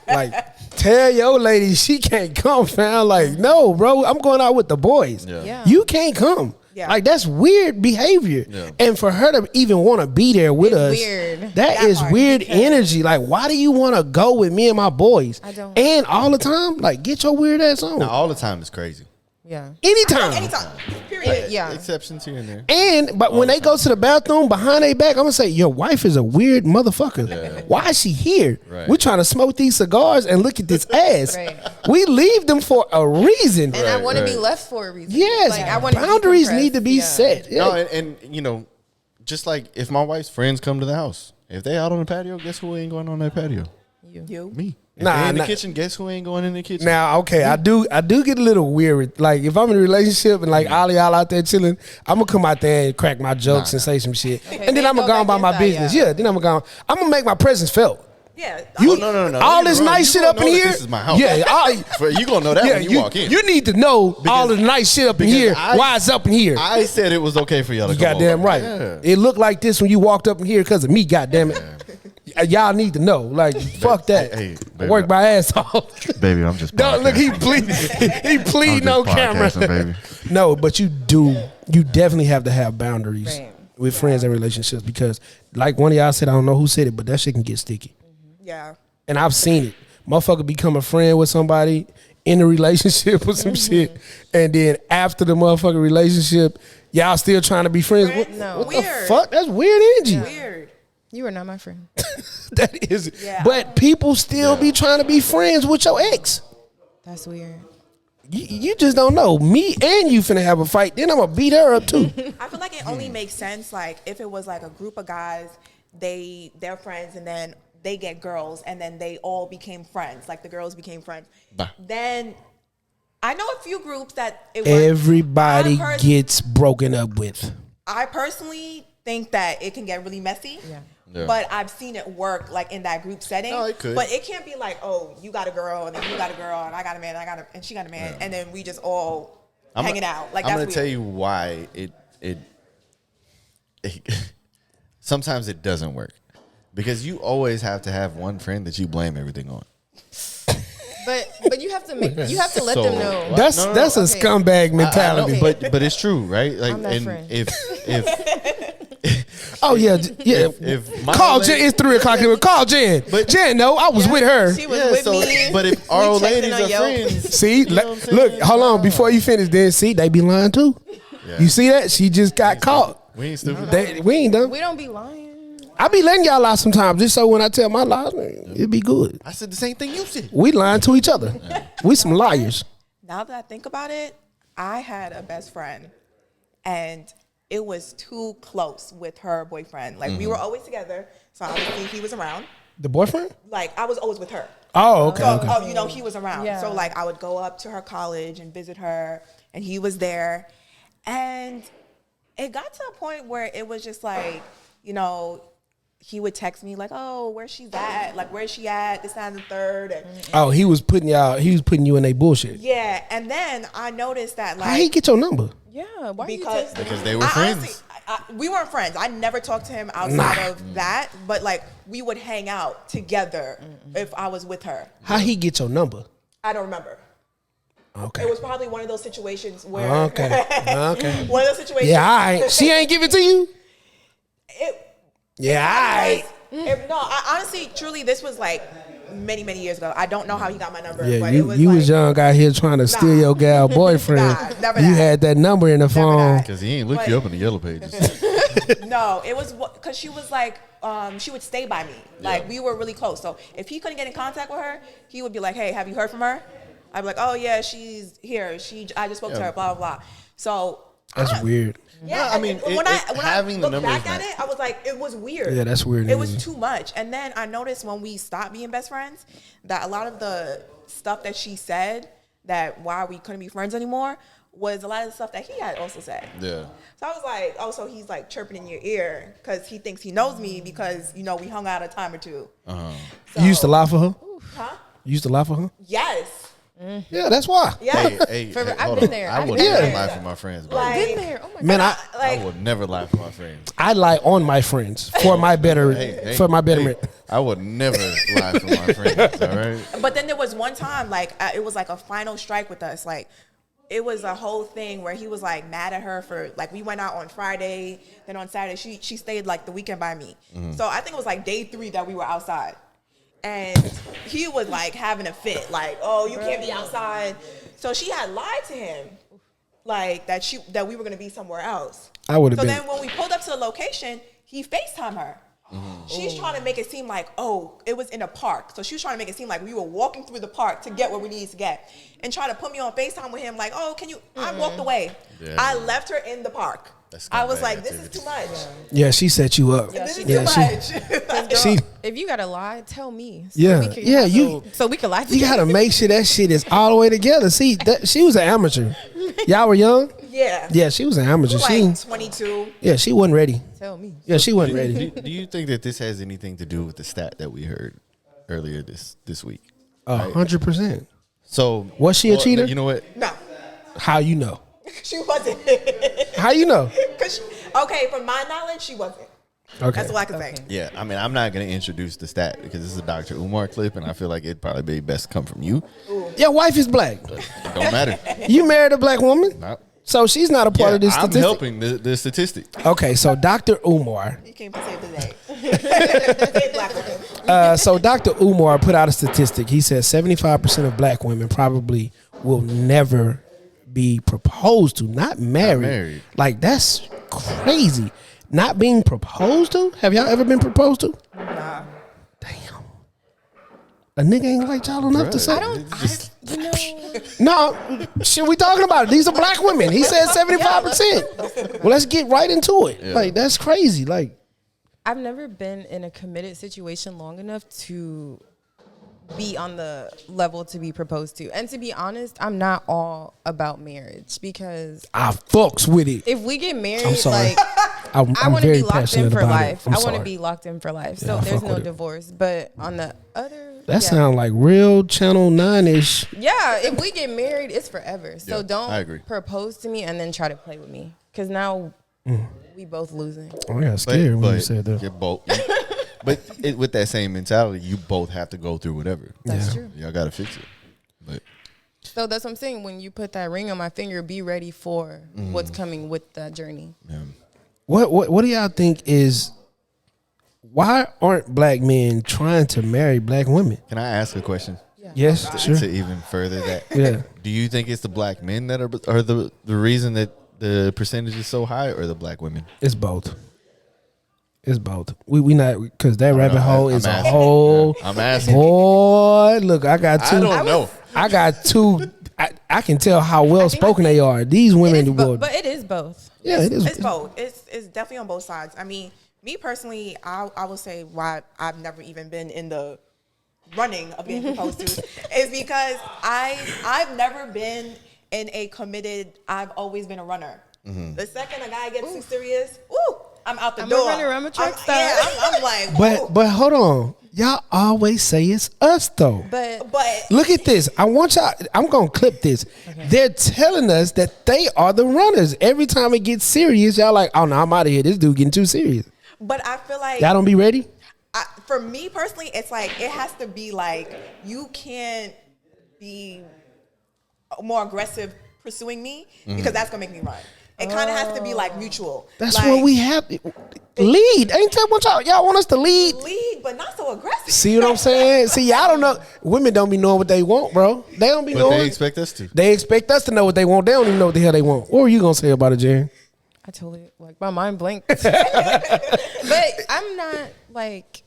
Like, tell your lady she can't come, fam. Like, no, bro. I'm going out with the boys. Yeah. You can't come. Yeah. Like, that's weird behavior. Yeah. And for her to even want to be there with us, weird. that is part, weird because- energy. Like, why do you want to go with me and my boys? I don't. And all the time? Like, get your weird ass on. Now, all the time is crazy. Yeah. Anytime. Anytime. Period. Yeah. Exceptions here and there. But when they go to the bathroom behind their back, I'm gonna say, your wife is a weird motherfucker. Yeah. Why is she here? Right. We're trying to smoke these cigars and look at this ass. Right. We leave them for a reason. And I Right, want to be right. left for a reason. Yes, Like, I want boundaries need to be set. Yeah. No, and just like if my wife's friends come to the house, if they out on the patio, guess who ain't going on that patio? You. Me. If Nah, they in the nah. kitchen, guess who ain't going in the kitchen? Now, okay, I do get a little weird. Like, if I'm in a relationship and like all y'all out there chilling, I'm gonna come out there and crack my jokes and say some shit, and then then I'm gonna go go on back by my inside, business. yeah. Yeah, then I'm gonna make my presence felt. Yeah. You, no. All You're this wrong. nice You shit gonna up in know that here. this is my house. Yeah, You gonna know that when you walk in. You need to know all the nice shit up in Because here. I- Why it's up in here? I said it was okay for y'all to You come goddamn over. right. Yeah. It looked like this when you walked up in here because of me. Goddamn it. Y'all need to know. Like, fuck that. hey, I baby. work my ass off. Baby, I'm just Don't look. He pleading on camera. baby. No, but you definitely have to have boundaries Right. with friends and relationships because, like one of y'all said, I don't know who said it, but that shit can get sticky. Yeah. And I've seen it. Motherfucker become a friend with somebody in a relationship with some shit, and then after the motherfucking relationship, y'all still trying to be friends. No. What the Weird. fuck? That's weird energy. Weird. You are not my friend. That is. Yeah. But people still be trying to be friends with your ex. That's weird. You just don't know. Me and you finna have a fight. Then I'm gonna beat her up too. I feel like it only makes sense like if it was like a group of guys, they're friends, and then they get girls, and then they all became friends. Like the girls became friends. Bah. Then I know a few groups that it works. Everybody I pers- gets broken up with. I personally think that it can get really messy. Yeah. Yeah. But I've seen it work like in that group setting. No, it could. But it can't be like, oh, you got a girl, and then you got a girl, and I got a man, and she got a man, and then we just all hanging out. Like I'm that's gonna weird. tell you why it sometimes it doesn't work Because you always have to have one friend that you blame everything on. But you have to let them know. That's a scumbag mentality. But it's true, right? Like, I'm that and friend. if Oh yeah. if my Call old Jen. lady- It's 3:00 here. Call Jen. But- Jen, no, I was with her. She was with me. But if our old checked in ladies on are Yelp. friends, See, you know what I'm saying? look, hold on. Before you finish, then see, they be lying too. Yeah. You see that? She just got caught. We ain't stupid. We ain't done. We don't be lying. I be letting y'all lie sometimes, just so when I tell my lies, it be good. I said the same thing you said. We lying to each other. We some liars. Now that I think about it, I had a best friend, and it was too close with her boyfriend. Like we were always together, so obviously he was around. The boyfriend? Like I was always with her. Oh, okay. So, Okay. he was around. Yeah. So like I would go up to her college and visit her, and he was there, and it got to a point where it was just like, he would text me like, "Oh, where's she at? Like, where's she at? This, that, and the third." And Oh, he was putting you in a bullshit. yeah, and then I noticed that How he like get your number? Yeah, why because Because they were friends. honestly, we weren't friends. I never talked to him outside of that, but like we would hang out together if I was with her. How he get your number? I don't remember. Okay. It was probably one of those situations where Okay. Okay. one of those situations. Yeah, all right. She ain't give it to you? It, Yeah, all right. honestly, truly, this was like many, many years ago. I don't know how he got my number. Yeah, but you it was you like, was young out here trying to steal your gal boyfriend. Nah, never you that. had that number in the phone. that. Because he ain't look But- you up in the yellow pages. No, it was because she was like, she would stay by me. Like Yeah. we were really close. So if he couldn't get in contact with her, he would be like, "Hey, have you heard from her?" I'd be like, "Oh yeah, she's here. I just spoke to her." Blah blah blah. So That's weird. yeah, No, I mean, when I having the look number back is at nice. it, I was like, it was weird. Yeah, that's weird. It was too much. And then I noticed when we stopped being best friends that a lot of the stuff that she said that why we couldn't be friends anymore was a lot of the stuff that he had also said. Yeah. So I was like, oh, so he's like chirping in your ear because he thinks he knows me because, we hung out a time or two. Uh-huh. So, You used to lie for her? Huh? You used to lie for her? Yes. Yeah, that's why. Yeah. Hey, I've hold been on. there. I I've would been never there. lie for my friends, bro. Like, Been there. Oh my Man, god. like, I would never lie for my friends. I lie on my friends for my better for my betterment. I would never lie for my friends, all right? but then there was one time, like, it was like a final strike with us. Like, it was a whole thing where he was like mad at her for like we went out on Friday, then on Saturday she stayed like the weekend by me. So I think it was like day 3 that we were outside, and he was like having a fit, like, oh, you can't be outside. So she had lied to him, like that we were gonna be somewhere else. I would have So been. then when we pulled up to the location, he FaceTimed her. She's trying to make it seem like, oh, it was in a park. So she was trying to make it seem like we were walking through the park to get where we needed to get. And trying to put me on FaceTime with him, like, oh, can you? I walked away. Yeah. I left her in the park. That's I was scumbag like, this is activity. too much. Yeah, she set you up. This is Yeah, too much. She, If you gotta lie, tell me. Yeah. we can, Yeah, you- So we can lie you together. gotta make sure that shit is all the way together. See, that she was an amateur. Y'all were young. Yeah. Yeah, she was an amateur. Like 22. She wasn't ready. Tell me. Yeah, she wasn't ready. Do you think that this has anything to do with the stat that we heard earlier this week? 100%. So Was she a cheater? You know what? No, How you know? she wasn't. How you know? Okay, from my knowledge, she wasn't. Okay. That's all I can say. Yeah, I mean, I'm not going to introduce the stat because this is a Dr. Umar clip, and I feel like it'd probably be best come from you. Your wife is black. It don't matter. You married a black woman, No. so she's not a part of this I'm statistic. helping the statistic. Okay, so Dr. Umar. You came to save the day. Save black women. So Dr. Umar put out a statistic. He said 75% of black women probably will never be proposed to, not married. Like, that's crazy. Not being proposed to? Have y'all ever been proposed to? Nah. Damn. A nigga ain't like y'all enough to say. No, shit, we talking about it. These are black women. He said 75%. Well, let's get right into it. Yeah. Like, that's crazy. Like, I've never been in a committed situation long enough to be on the level to be proposed to. And to be honest, I'm not all about marriage because I fucks with it. if we get married, I'm sorry. like I'm I want to very be locked passionate in for about life. it. I'm I want to sorry. be locked in for life. Yeah, So I there's fuck no with it. divorce. But on the other, That sound like real Channel 9-ish. yeah, if we get married, it's forever. So Yeah, don't I agree. propose to me and then try to play with me because now we both losing. Oh, I got scared when you said that. You're both. But with that same mentality, you both have to go through whatever. That's true. Y'all got to fix it. But So that's what I'm saying. When you put that ring on my finger, be ready for what's coming with that journey. yeah. What do y'all think is? Why aren't black men trying to marry black women? Can I ask a question? Yes, sure. To even further that, Yeah. do you think it's the black men that are the reason that the percentage is so high, or the black women? It's both. It's both. We not because that rabbit hole is I'm a whole. Yeah, I'm asking. Boy, look, I got two. I don't know. I got two. I can tell how well spoken they are. These women, But it is both. yeah, it is. It's both. It's definitely on both sides. I mean, me personally, I will say why I've never even been in the running of being proposed to is because I've never been in a committed. I've always been a runner. The second a guy gets too serious, I'm out the door. I'm a runner. I'm a track star. Yeah, I'm like, But hold on, y'all always say it's us though. But Look at this. I want y'all. I'm gonna clip this. Okay. They're telling us that they are the runners. Every time it gets serious, y'all like, oh no, I'm out of here. This dude getting too serious. but I feel like Y'all don't be ready. For me personally, it's like it has to be like you can't be more aggressive pursuing me because that's gonna make me run. It kind of has to be like mutual. That's like, what we have. Lead. Ain't that what y'all want us to lead? Lead, but not so aggressive. See what I'm saying? See, y'all don't know. Women don't be knowing what they want, bro. They don't be But knowing. they expect us to. They expect us to know what they want. They don't even know what the hell they want. What were you gonna say about it, Jen? I totally my mind blanked. But I'm not like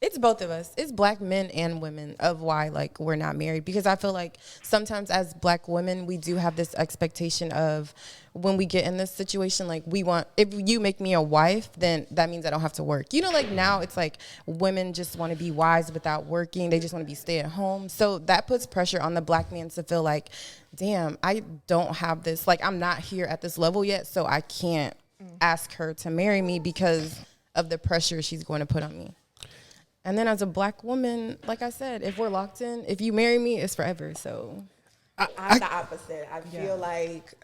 it's both of us. It's black men and women of why like we're not married, because I feel like sometimes as black women we do have this expectation of when we get in this situation, like we want, if you make me a wife, then that means I don't have to work. You know, like now it's like women just want to be wives without working. They just want to be stay at home. So that puts pressure on the black man to feel like, damn, I don't have this, like I'm not here at this level yet, so I can't ask her to marry me because of the pressure she's going to put on me. And then as a black woman, like I said, if we're locked in, if you marry me, it's forever. So I'm the opposite. I feel like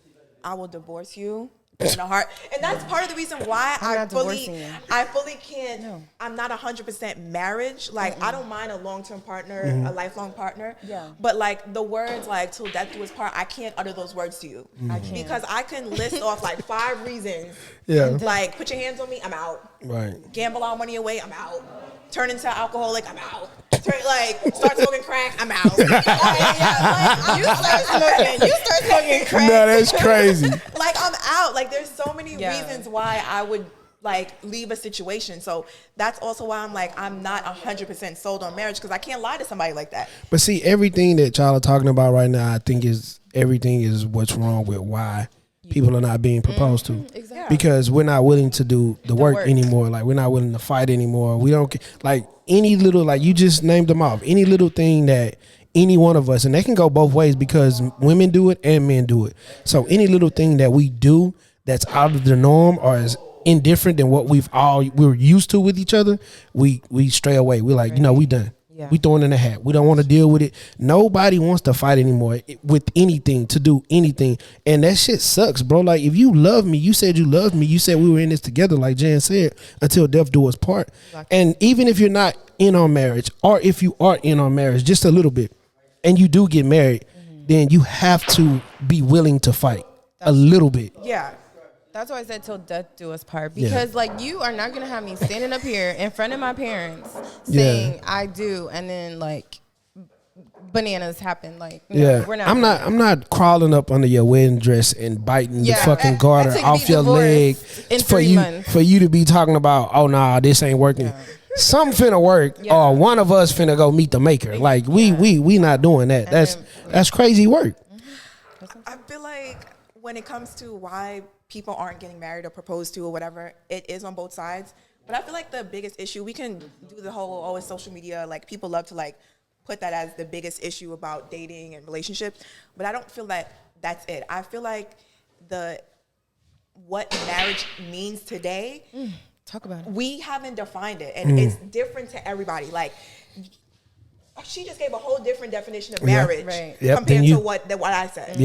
I will divorce you in a heart, and that's part of the reason why I fully can't. No. I'm not 100% marriage. Like I don't mind a long-term partner, a lifelong partner. Yeah. But like the words like "till death do us part," I can't utter those words to you because I can list off like 5 reasons. Yeah. Like put your hands on me, I'm out. Right. Gamble all money away, I'm out. Turn into an alcoholic, I'm out. Start smoking crack, I'm out. You start smoking crack. No, that's crazy. Like I'm out. Like there's so many reasons why I would like leave a situation. So that's also why I'm like I'm not 100% sold on marriage, because I can't lie to somebody like that. But see, everything that y'all are talking about right now, I think everything is what's wrong with why people are not being proposed to. Exactly. Because we're not willing to do the work anymore. Like we're not willing to fight anymore. We don't like any little, like you just named them off, any little thing that any one of us, and they can go both ways because women do it and men do it. So any little thing that we do that's out of the norm or is indifferent than what we're used to with each other, we stray away. We're like, we done. Yeah. We throwing in the hat. We don't want to deal with it. Nobody wants to fight anymore with anything, to do anything. And that shit sucks, bro. Like, if you love me, you said you loved me. You said we were in this together, like Jan said, until death do us part. Exactly. And even if you're not in on marriage, or if you are in on marriage just a little bit, and you do get married, then you have to be willing to fight a little bit. Yeah. That's why I said till death do us part, because like you are not gonna have me standing up here in front of my parents saying I do, and then like bananas happen. Like we're not. I'm not crawling up under your wedding dress and biting the fucking garter off your leg for you to be talking about. Oh nah, this ain't working. Yeah. Something finna work, or one of us finna go meet the maker. Like we not doing that. That's crazy work. I feel like when it comes to why people aren't getting married or proposed to or whatever, it is on both sides. But I feel like the biggest issue, we can do the whole always social media, like people love to like put that as the biggest issue about dating and relationships, but I don't feel that that's it. I feel like what marriage means today, talk about it. We haven't defined it, and it's different to everybody. Like she just gave a whole different definition of marriage compared to what I said.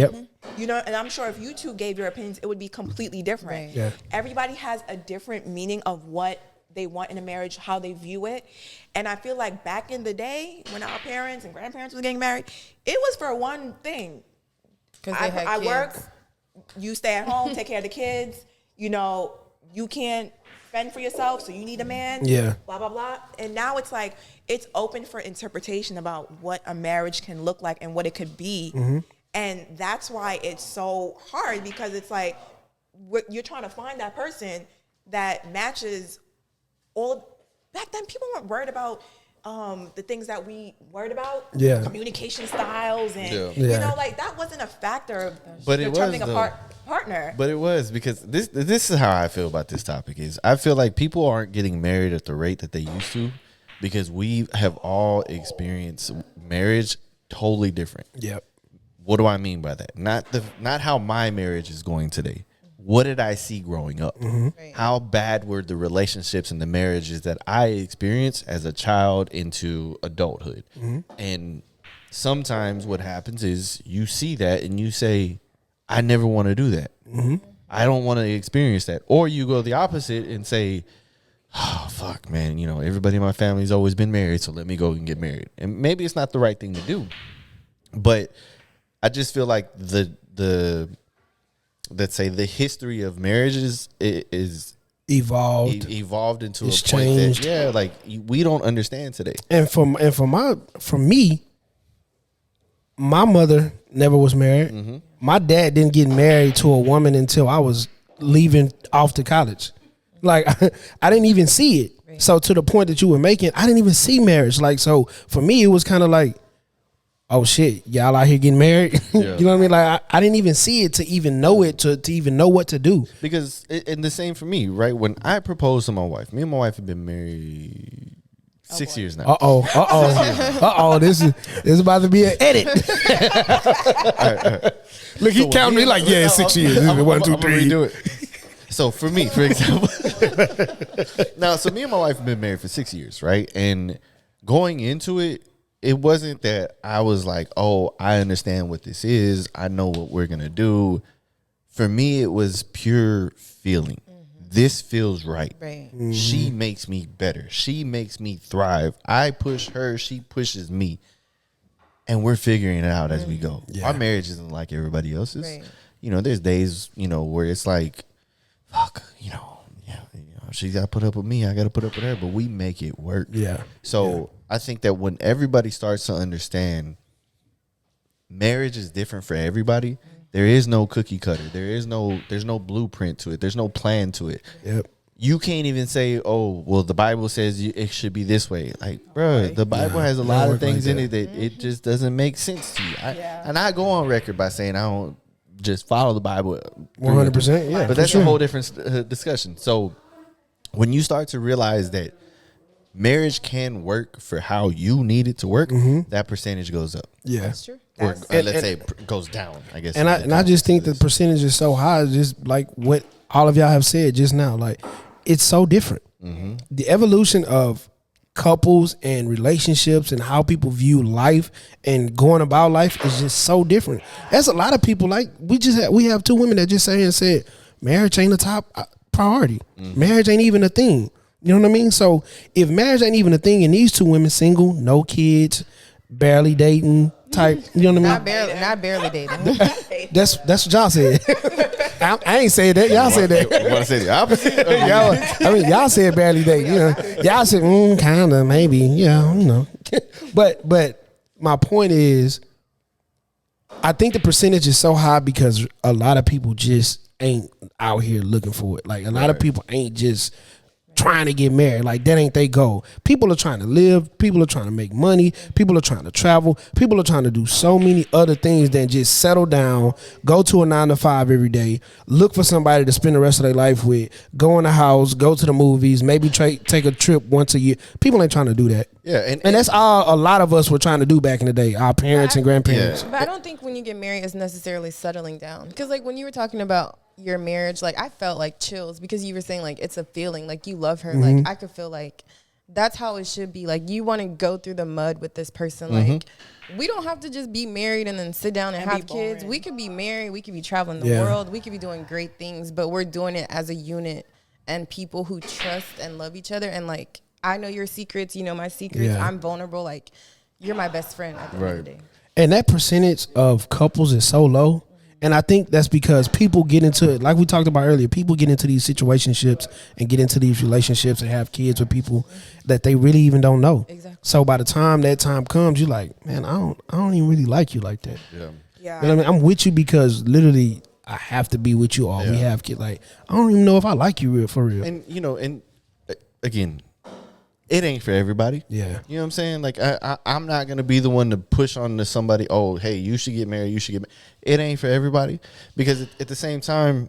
You know, and I'm sure if you two gave your opinions, it would be completely different. Yeah. Everybody has a different meaning of what they want in a marriage, how they view it. And I feel like back in the day when our parents and grandparents was getting married, it was for one thing. Because I work, you stay at home, take care of the kids. You know, you can't fend for yourself, so you need a man. Yeah. Blah, blah, blah. And now it's like, it's open for interpretation about what a marriage can look like and what it could be. And that's why it's so hard, because it's like, you're trying to find that person that matches all. Back then, people weren't worried about the things that we worried about. Yeah. Communication styles and, Yeah. you know, like that wasn't a factor of But it was, determining a though. partner. But it was, because this is how I feel about this topic. Is I feel like people aren't getting married at the rate that they used to, because we have all experienced marriage totally different. Yep. What do I mean by that? Not how my marriage is going today. What did I see growing up? Right. How bad were the relationships and the marriages that I experienced as a child into adulthood? And sometimes what happens is you see that and you say, I never want to do that. I don't want to experience that. Or you go the opposite and say, oh, fuck, man, you know, everybody in my family's always been married, so let me go and get married. And maybe it's not the right thing to do. But I just feel like let's say the history of marriages is Evolved. into It's a point changed. that like we don't understand today. And for me, my mother never was married. My dad didn't get married to a woman until I was leaving off to college. Like I didn't even see it. Right. So to the point that you were making, I didn't even see marriage. Like, so for me, it was kind of like, oh shit, y'all out here getting married. Yeah. You know what I mean? Like I didn't even see it to even know it, to even know what to do. Because and the same for me, right? When I proposed to my wife, me and my wife have been married 6 years now. This is about to be an edit. Look, he counting me like, yeah, 6 years. This is 1, 2, 3. Redo it. So for me, for example, now, so me and my wife have been married for 6 years, right? And going into it, it wasn't that I was like, oh, I understand what this is. I know what we're going to do. For me, it was pure feeling. This feels right. Right. She makes me better. She makes me thrive. I push her. She pushes me. And we're figuring it out as we go. Yeah. Our marriage isn't like everybody else's. Right. You know, there's days, you know, where it's like, fuck, you know, she's got to put up with me. I got to put up with her. But we make it work. Yeah. So I think that when everybody starts to understand marriage is different for everybody, there is no cookie cutter. There's no blueprint to it. There's no plan to it. Yep. You can't even say, oh, well, the Bible says it should be this way. Like, bro, the Bible has a lot of things in it that it just doesn't make sense to you. And I go on record by saying I don't just follow the Bible 100%. Yeah. but that's a whole different discussion. So when you start to realize that marriage can work for how you need it to work, that percentage goes up. Yeah. That's true. Or That's, let's say goes down, I guess. And I just think the percentage is so high, just like what all of y'all have said just now. Like, it's so different. The evolution of couples and relationships and how people view life and going about life is just so different. There's a lot of people, like we have two women that just sat here and said marriage ain't a top priority. Marriage ain't even a thing. You know what I mean? So if marriage ain't even a thing and these two women single, no kids, barely dating type, you know what I mean? not barely dating. That's what y'all said. I ain't saying that. Y'all said that. You want to say the opposite? Y'all said barely dating. You know, y'all said kind of, maybe. Yeah, you know. but my point is, I think the percentage is so high because a lot of people just ain't out here looking for it. Like a lot of people ain't just trying to get married. Like that ain't their goal. People are trying to live. People are trying to make money. People are trying to travel. People are trying to do so many other things than just settle down, go to a 9 to 5 every day, look for somebody to spend the rest of their life with, go in the house, go to the movies, maybe take a trip once a year. People ain't trying to do that. Yeah, and that's all a lot of us were trying to do back in the day, our parents and grandparents. But I don't think when you get married it's necessarily settling down. Because like when you were talking about your marriage, like I felt like chills because you were saying like it's a feeling, like you love her. Like I could feel like that's how it should be. Like you want to go through the mud with this person. Like we don't have to just be married and then sit down and have kids. We could be married. We could be traveling the world. We could be doing great things, but we're doing it as a unit and people who trust and love each other. And like, I know your secrets, you know my secrets. Yeah. I'm vulnerable. Like, you're my best friend at the end of the day. And that percentage of couples is so low. And I think that's because people get into it, like we talked about earlier, people get into these situationships and get into these relationships and have kids with people that they really even don't know. Exactly. So by the time that time comes, you're like, man, I don't even really like you like that. Yeah. Yeah. You know what I mean? I'm with you because literally I have to be with you or we have kids. Like, I don't even know if I like you real for real. And, you know, and again, it ain't for everybody. Yeah. You know what I'm saying? Like, I'm not going to be the one to push on to somebody, oh, hey, you should get married, you should get married. It ain't for everybody. Because at the same time,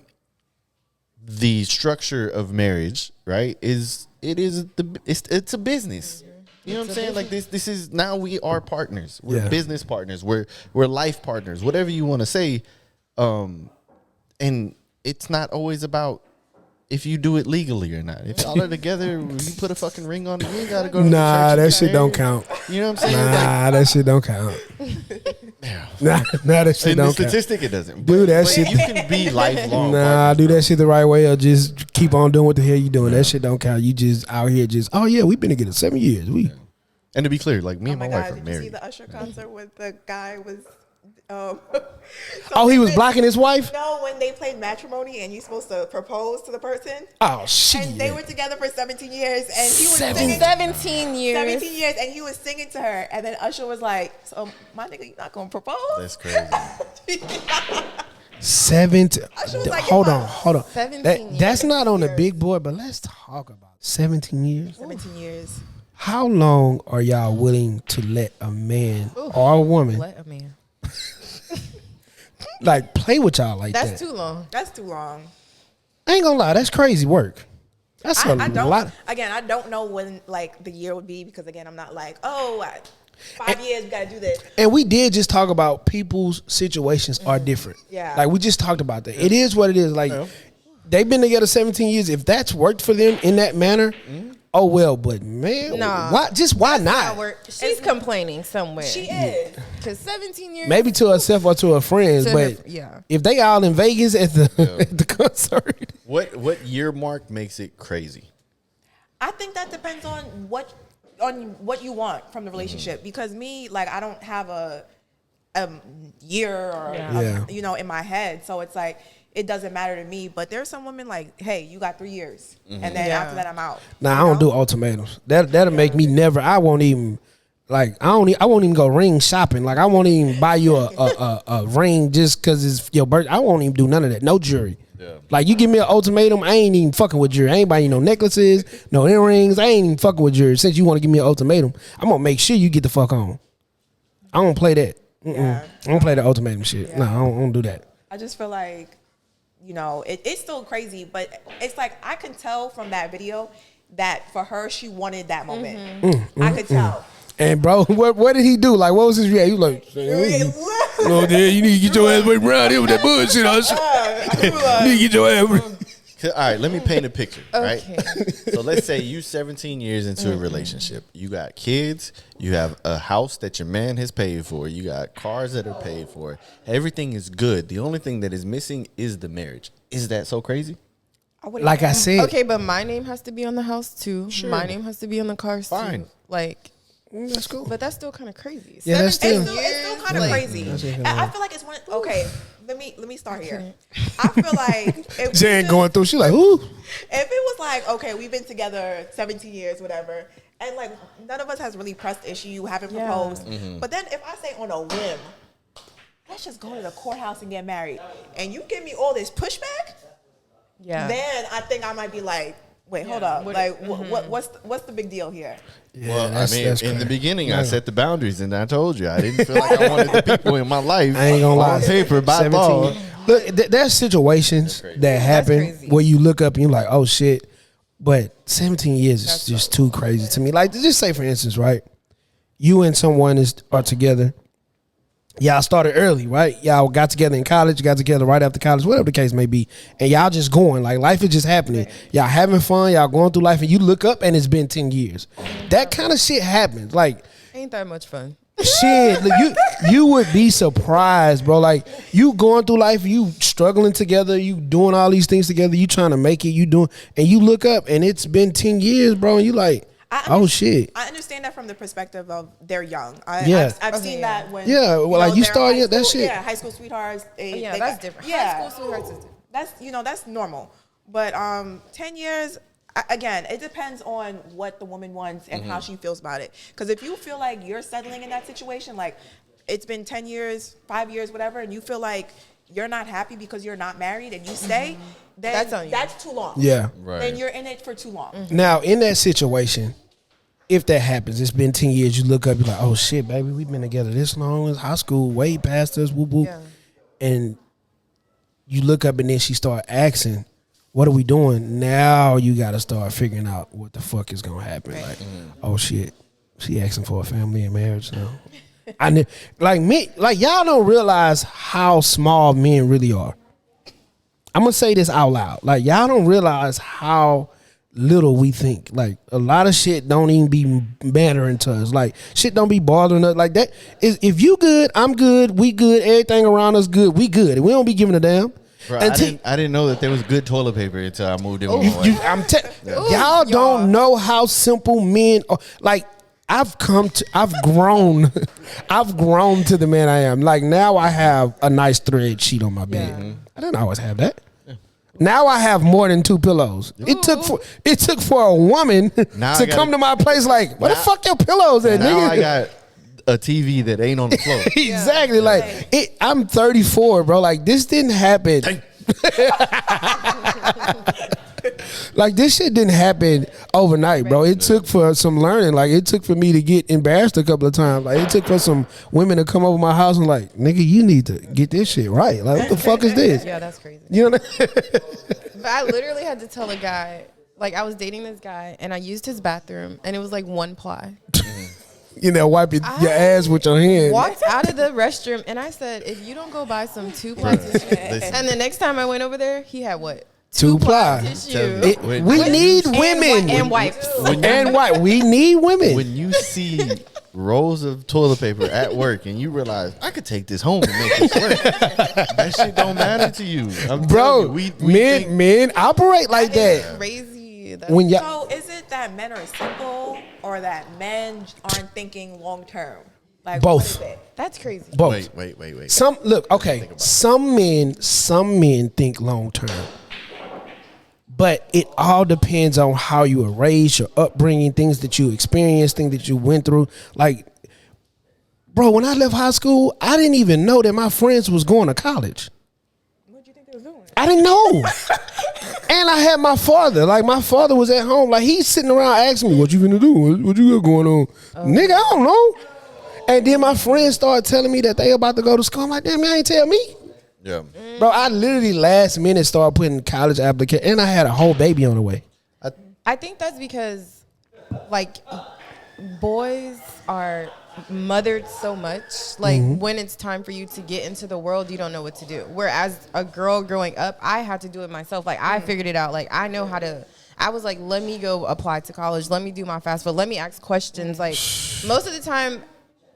the structure of marriage, right, it's a business. You know what I'm saying? Like, this is, now we are partners. We're business partners. We're life partners, whatever you want to say. And it's not always about if you do it legally or not. If y'all are together, you put a fucking ring on it, you ain't gotta go to the church. That shit don't count. You know what I'm saying? That shit don't count. Nah, that shit In don't the count. statistic, it doesn't. Do that But shit. you can be lifelong. Nah, do that shit the right way or just keep on doing what the hell you doing. That shit don't count. You just out here just, oh yeah, we've been together 7 years. And to be clear, like me Oh and my my wife God! are Did you see married. the Usher concert with the guy was? Oh, he was blocking his wife? No, when they played Matrimony and you're supposed to propose to the person. Oh shit. And they were together for 17 years, and he was singing 17 years. 17 years, and he was singing to her, and then Usher was like, "So my nigga, you not gonna propose?" That's crazy. 17. Usher was like, Hold "Yeah." on. 17 That's not on the years. big board, but let's talk about 17 years. 17 years. How long are y'all willing to let a man or a woman Let a man. like play with y'all like That's that? too long. That's too long. I ain't gonna lie, that's crazy work. That's a I don't. lot. Again, I don't know when like the year would be because again, I'm not like, oh, 5 years we gotta do this. And we did just talk about people's situations are different. Yeah. Like we just talked about that. It is what it is. Like they've been together 17 years. If that's worked for them in that manner, oh well. But man, Nah. why not? She's complaining somewhere. She is. Because 17 years. Maybe to herself or to her friends. To But her- yeah. if they all in Vegas at the at the concert, What year mark makes it crazy? I think that depends on what you want from the relationship. Because me, like, I don't have a year or you know, in my head, so it's like it doesn't matter to me. But there's some women like, hey, you got 3 years, and then after that, I'm out. I don't do ultimatums. That'll make me never. I won't even. Like I won't even go ring shopping. Like I won't even buy you a ring just because it's your birthday. I won't even do none of that. No jewelry. Yeah. Like you give me an ultimatum, I ain't even fucking with jewelry. I ain't buying you no necklaces, no earrings. I ain't even fucking with jewelry. Since you want to give me an ultimatum, I'm gonna make sure you get the fuck on. I don't play that. I don't play the ultimatum shit. Yeah. No, I don't do that. I just feel like, you know, it's still crazy, but it's like I can tell from that video that for her, she wanted that moment. I could tell. And bro, what did he do? Like, what was his reaction? He was like, "No, dude, you need to get your ass away from around here with that bullshit." You need to get your ass. All right, let me paint a picture, right? So let's say you 17 years into a relationship. You got kids. You have a house that your man has paid for. You got cars that are paid for. Everything is good. The only thing that is missing is the marriage. Is that so crazy? Like I said, Okay, but my name has to be on the house too. Sure. My name has to be on the cars Fine. too. Like, that's cool. but that's still kind of crazy. Yeah, that's still- It's still kind of like- crazy. And I feel like it's one. Okay, let me start here. I feel like if we Jan just- going through. She like, ooh. If it was like, okay, we've been together 17 years, whatever, and like none of us has really pressed issue, haven't proposed. But then if I say on a whim, let's just go to the courthouse and get married, and you give me all this pushback, Yeah. then I think I might be like, wait, hold up, like what's the big deal here? Yeah, Well, I mean, that's in the crazy. beginning, I set the boundaries, and I told you I didn't feel like I wanted the people in my life. I ain't gonna lie. On paper, by law. Look, there's situations that happen crazy. where you look up and you're like, oh shit. But 17 years is just too crazy to me. Like, just say for instance, right? You and someone are together. Y'all started early, right? Y'all got together in college, got together right after college, whatever the case may be. And y'all just going, like life is just happening. Y'all having fun, y'all going through life, and you look up and it's been 10 years. That kind of shit happens. Like, Ain't that much fun? Shit, look, you would be surprised, bro. Like you going through life, you struggling together, you doing all these things together, you trying to make it, you doing, and you look up and it's been 10 years, bro, and you like, oh shit. I understand that from the perspective of they're young. I've seen that when like you started that shit. Yeah, high school sweethearts. That's different. Yeah, high school sweethearts is different. That's normal. But 10 years. Again, it depends on what the woman wants and how she feels about it. Because if you feel like you're settling in that situation, like it's been 10 years, 5 years, whatever, and you feel like you're not happy because you're not married and you stay, then that's too long. Yeah. Right. Then you're in it for too long. Now, in that situation, if that happens, it's been 10 years, you look up, you're like, oh shit, baby, we've been together this long. It's high school, way past us, whoop, whoop. Yeah. And you look up and then she start asking, what are we doing? Now you got to start figuring out what the fuck is going to happen. Right. Like, oh shit, she asking for a family and marriage now. Y'all don't realize how small men really are. I'm going to say this out loud. Like, y'all don't realize how little we think. Like, a lot of shit don't even be mattering to us. Like, shit don't be bothering us. Like, that is, if you good, I'm good, we good, everything around us good, we good. We don't be giving a damn. Bro, I didn't know that there was good toilet paper until I moved in with my wife. Y'all don't know how simple men are. Like, I've grown to the man I am. Like, now I have a nice thread sheet on my bed. Yeah. I didn't always have that. Now I have more than 2 pillows. It took for a woman to come to my place like, where the fuck your pillows at, now nigga? I got a TV that ain't on the floor. Exactly. Like I'm 34, bro. Like this didn't happen. Like this shit didn't happen overnight, bro. It took for some learning. Like it took for me to get embarrassed a couple of times. Like it took for some women to come over my house and like, nigga, you need to get this shit right. Like what the fuck is this? Yeah, that's crazy. You know what I mean? But I literally had to tell a guy, like I was dating this guy and I used his bathroom and it was like 1 ply. You know, wipe your ass with your hand. Walked out of the restroom and I said, if you don't go buy some 2-ply tissue, and the next time I went over there, he had what? 2-ply tissue. We need women and wipes. We need women. When you see rolls of toilet paper at work and you realize I could take this home and make this work, that shit don't matter to you, bro. Men operate like that. Crazy. So is it that men are simple or that men aren't thinking long term? Like both. What is it? That's crazy. Both. Wait. Some men think long term. But it all depends on how you were raised, your upbringing, things that you experienced, things that you went through. Like, bro, when I left high school, I didn't even know that my friends was going to college. What do you think they was doing? I didn't know. And I had my father. Like, my father was at home. Like, he's sitting around asking me, what you gonna do? What you got going on? Nigga, I don't know. And then my friends started telling me that they about to go to school. I'm like, damn, you ain't tell me. Yeah. Bro, I literally last minute started putting college application, and I had a whole baby on the way. I think that's because, like, boys are mothered so much. Like, when it's time for you to get into the world, you don't know what to do. Whereas a girl growing up, I had to do it myself. Like, I figured it out. Like, I know how to. I was like, let me go apply to college. Let me do my FAFSA. Let me ask questions. Like, most of the time,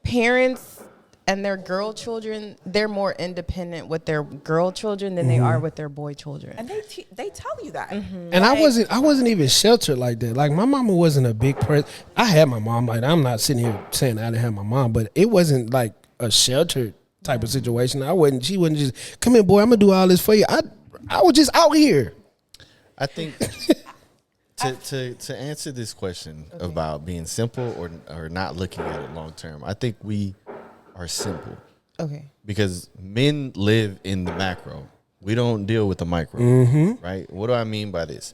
parents and their girl children, they're more independent with their girl children than they are with their boy children. And they tell you that. And I wasn't even sheltered like that. Like my mama wasn't a big person. I had my mom. Like I'm not sitting here saying I didn't have my mom, but it wasn't like a sheltered type of situation. She wouldn't just come in, boy, I'm gonna do all this for you. I was just out here. I think to answer this question about being simple or not looking at it long term, I think we are simple. Okay. Because men live in the macro. We don't deal with the micro. Right? What do I mean by this?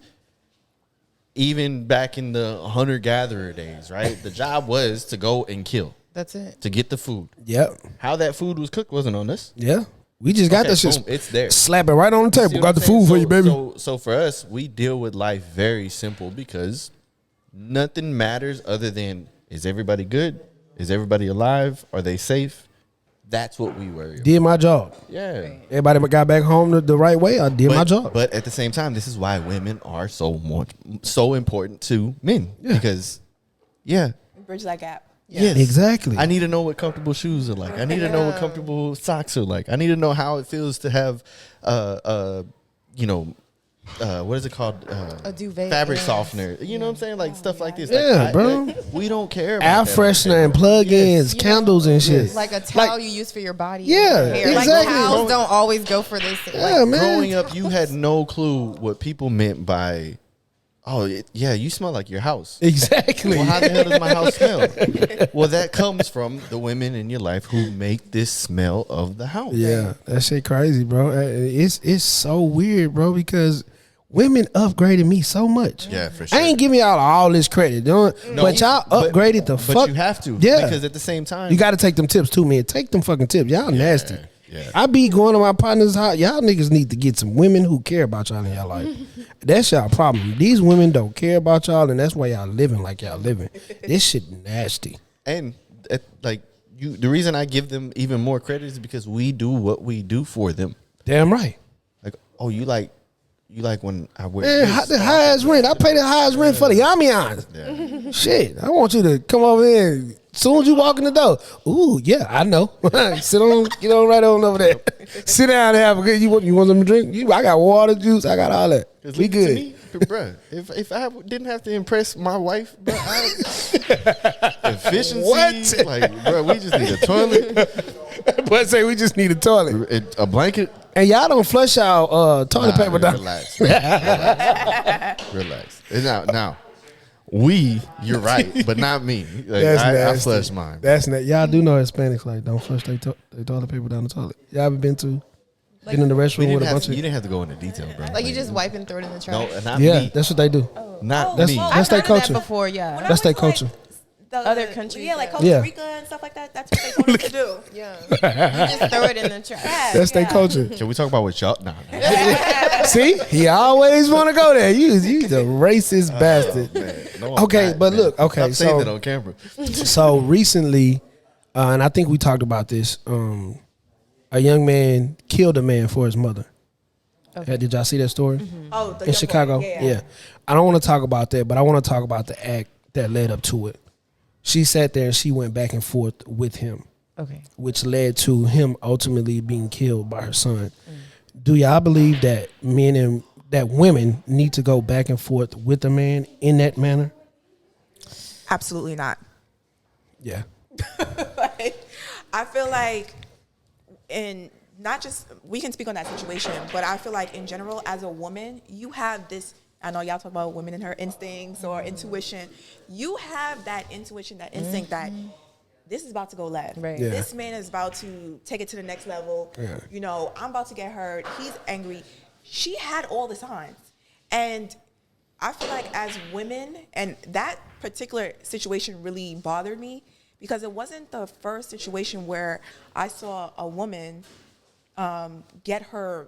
Even back in the hunter-gatherer days, right? The job was to go and kill. That's it. To get the food. Yep. How that food was cooked wasn't on us. Yeah. We just got that shit. Boom, it's there. Slap it right on the table. Got the food for you, baby. So for us, we deal with life very simple because nothing matters other than, is everybody good? Is everybody alive? Are they safe? That's what we worry about. Did my job. Yeah. Everybody got back home the right way. I did my job. But at the same time, this is why women are so important to men. Yeah. Because, Bridge that gap. Yes, exactly. I need to know what comfortable shoes are like. I need to know what comfortable socks are like. I need to know how it feels to have, what is it called? A duvet, fabric softener. You know what I'm saying? Like stuff like this. Yeah, like, bro. We don't care about Air that. freshener and plug-ins, You candles and shit. Like a towel you use for your body. Yeah, and your hair. exactly. Like towels don't always go for this. Yeah, Like, man. Growing up, you had no clue what people meant by, you smell like your house. Exactly. Well, how the hell does my house smell? Well, that comes from the women in your life who make this smell of the house. Yeah, that shit crazy, bro. It's so weird, bro, because women upgraded me so much. Yeah, for sure. I ain't giving y'all all this credit, but y'all upgraded the fuck. But you have to. Yeah. Because at the same time. You got to take them tips too, man. Take them fucking tips. Y'all nasty. Yeah. I be going to my partner's house. Y'all niggas need to get some women who care about y'all in y'all life. That's y'all problem. These women don't care about y'all, and that's why y'all living like y'all living. This shit nasty. And the reason I give them even more credit is because we do what we do for them. Damn right. Like, oh, you like when I wear Man, the highest rent. I pay the highest rent for the Yamians. Yeah. Shit, I want you to come over here. As soon as you walk in the door, ooh, yeah, I know. Sit on, get on right on over there. Sit down and have a good. You want some drink? I got water, juice. I got all that. We good. To me, bruh, if I didn't have to impress my wife, bro, efficiency. What? Like, bro, we just need a toilet, But say we just need a toilet. a blanket. And y'all don't flush out toilet paper down. Relax. Relax. Now, you're right, but not me. Like, That's I nasty. flush mine. That's y'all do know Hispanics like don't flush their toilet paper down the toilet. Y'all ever been in the restroom with a bunch You of? didn't have to go into detail, bro. like you just wipe and throw it in the trash. No, not Yeah, me. that's what they do. Not That's- me. that's I've their heard of that culture. Before, yeah. When I That's their went to, culture. the Other countries, yeah, like yeah. Costa Yeah. Rica and stuff like that. That's what they told us to do. Yeah. You just throw it in the trash. That's their culture. Can we talk about what y'all? Nah. See, he always want to go there. You the racist bastard. Man, no, I'm Okay, not, but man. look, okay, Stop saying so- that on camera. So recently, and I think we talked about this. A young man killed a man for his mother. Okay. Did y'all see that story Oh, the in young Chicago? boy. Yeah. I don't want to talk about that, but I want to talk about the act that led up to it. She sat there and she went back and forth with him, Okay. which led to him ultimately being killed by her son. Do y'all believe that women need to go back and forth with a man in that manner? Absolutely not. Yeah. Like, I feel like, and not just we can speak on that situation, but I feel like in general, as a woman, you have this. I know y'all talk about women and her instincts or intuition. You have that intuition, that instinct that this is about to go left. Right. Yeah. This man is about to take it to the next level. Yeah. You know, I'm about to get hurt. He's angry. She had all the signs. And I feel like as women, and that particular situation really bothered me because it wasn't the first situation where I saw a woman get her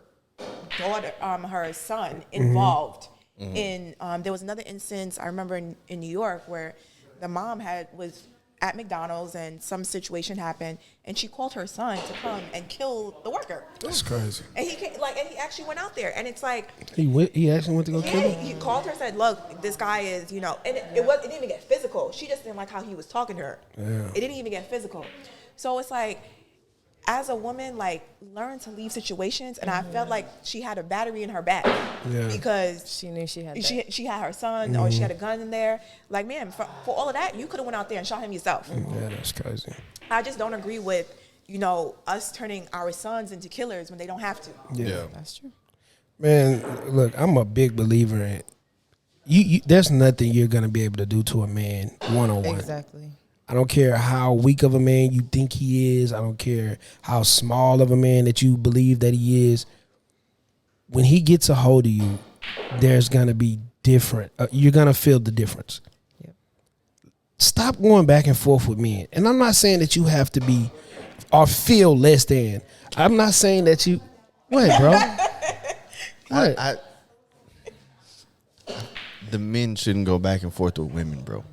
daughter, her son involved in. There was another instance I remember in New York where the mom was at McDonald's and some situation happened, and she called her son to come and kill the worker. That's crazy. And he came, and he actually went out there, and it's like, He actually went to go kill yeah, him? he called her and said, "Look, this guy is, and it didn't even get physical. She just didn't like how he was talking to her. Yeah. It didn't even get physical. So it's like, as a woman, like, learn to leave situations, and I felt like she had a battery in her back because She knew she had that. she had her son or she had a gun in there. Like, man, for all of that, you could have went out there and shot him yourself. Yeah, that's crazy. I just don't agree with, us turning our sons into killers when they don't have to. Yeah. That's true. Man, look, I'm a big believer in you. There's nothing you're gonna be able to do to a man one-on-one. Exactly. I don't care how weak of a man you think he is. I don't care how small of a man that you believe that he is. When he gets a hold of you, there's gonna be different. You're gonna feel the difference. Yep. Stop going back and forth with men. And I'm not saying that you have to be or feel less than. I'm not saying that you. What, bro? What? The men shouldn't go back and forth with women, bro.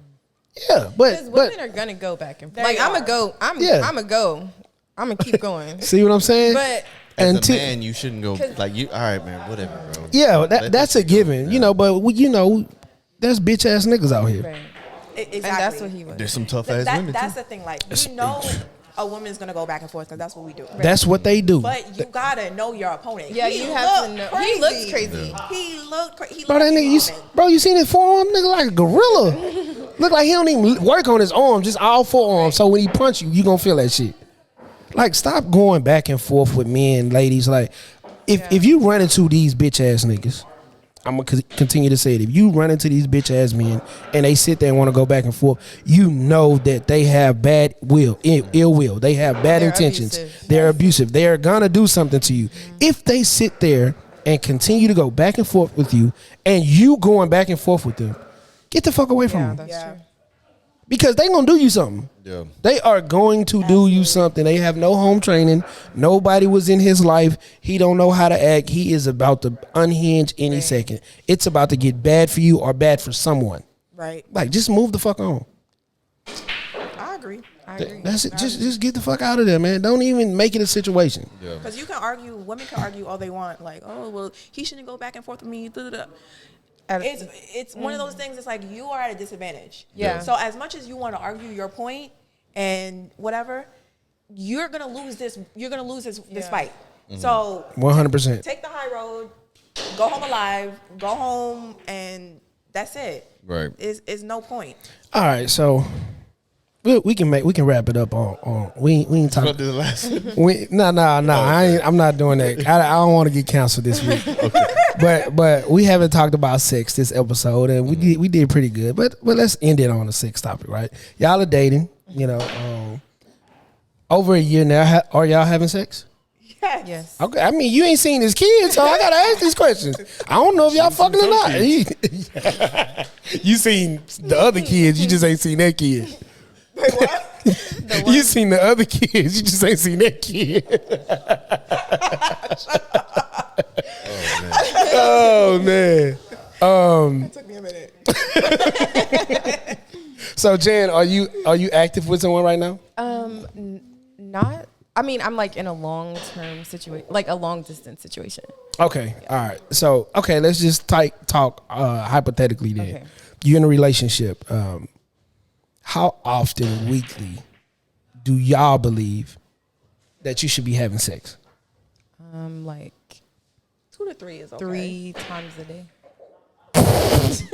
Yeah, Because but women are gonna go back and They like I'm are. gonna go. I'm Yeah. go. I'm gonna keep going. see what I'm saying? But As Until- a man, you shouldn't go like you. All right, man, whatever, bro. Yeah, Let that's this a shit go. given, Yeah. but there's bitch ass niggas out here. right. Exactly. And that's what he was. There's some tough ass women That's too. the thing. Like, a woman's gonna go back and forth because that's what we do. That's what they do. But you gotta know your opponent. Yeah, you have to know. He looks crazy. Yeah. He looked crazy. Bro, that nigga, you seen his forearm? Nigga like a gorilla. Look like he don't even work on his arm, just all forearms. So when he punch you, you gonna feel that shit. Like, stop going back and forth with men, ladies. Like, if you run into these bitch ass niggas, I'm gonna continue to say it. If you run into these bitch ass men and they sit there and want to go back and forth, you know that they have bad will, ill will. They have bad intentions. Abusive. They're abusive. They are gonna do something to you. If they sit there and continue to go back and forth with you, and you going back and forth with them, get the fuck away from Yeah, them. that's true. Because they gonna do you something. Yeah. They are going to do you something. They have no home training. Nobody was in his life. He don't know how to act. He is about to unhinge any second. It's about to get bad for you or bad for someone. Right. Like, just move the fuck on. I agree. That's it. Just get the fuck out of there, man. Don't even make it a situation. Yeah. Because you can argue, women can argue all they want. Like, oh, well, he shouldn't go back and forth with me. Da, da, da. It's one of those things. It's like you are at a disadvantage. Yeah. So as much as you want to argue your point and whatever, you're gonna lose this. You're gonna lose this fight. So 100%. take the high road. Go home alive. Go home, and that's it. Right. It's no point. All right, so we can wrap it up on we ain't talking. What did the last one? No. I'm not doing that. I don't want to get canceled this week. But we haven't talked about sex this episode, and we did pretty good. But let's end it on the sex topic, right? Y'all are dating, over a year now. Are y'all having sex? Yes. Okay, I mean, you ain't seen his kids, so I gotta ask these questions. I don't know if y'all fucking or not. You seen the other kids, you just ain't seen that kid. Wait, what? You seen the other kids, you just ain't seen that kid. Oh man. It took me a minute. So Jan, are you active with someone right now? Not. I mean, I'm like in a long-term situation, like a long-distance situation. Okay, all right. So let's just talk hypothetically then. Okay. You're in a relationship. How often weekly do y'all believe that you should be having sex? Like 2 to 3 is okay. 3 times a day.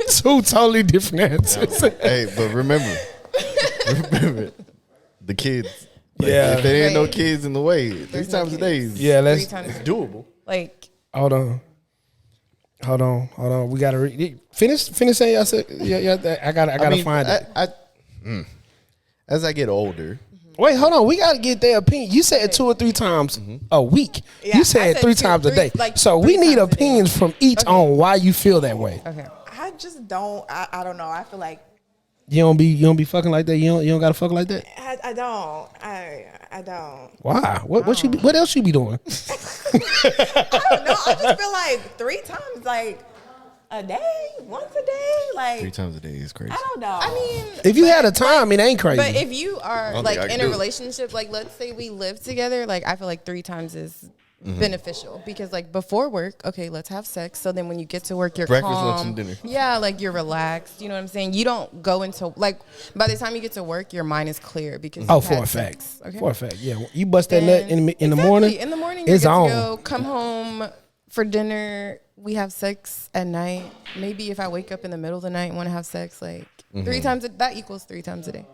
Two totally different answers. Hey, but remember, the kids. Like, Yeah. if there ain't no Right. kids in the way, 3 There's no times a day kids. is Yeah, let's Three times a day. doable. Like, hold on. We gotta finish saying y'all said yeah. I gotta find it. As I get older, Wait, hold on. We gotta get their opinion. You said 2 or 3 times a week. Yeah, You I said said 3 two, times a three, day. like So we 3 need times a day. opinions from each on why you feel that way. okay. I just don't. I don't know. I feel like You don't be fucking like that. You don't gotta fuck like that. I don't. I don't. Why? What else you be doing? I don't know. I just feel like 3 times, like a day, once a day, like 3 times a day is crazy. I don't know. I mean, If you had a time, it ain't crazy. but if you are don't like think I in can a do it. relationship, like let's say we live together, like I feel like 3 times is beneficial because like before work, okay, let's have sex. So then when you get to work, you're Breakfast, calm. lunch, and dinner. Yeah, like you're relaxed. You know what I'm saying? You don't go into like by the time you get to work, your mind is clear because you've for had a fact. sex, okay? For a fact, yeah. You bust that nut in the Exactly. morning. In the morning, you're it's good on. to go. Come home for dinner. We have sex at night. Maybe if I wake up in the middle of the night and want to have sex, like 3 times, that equals 3 times a day.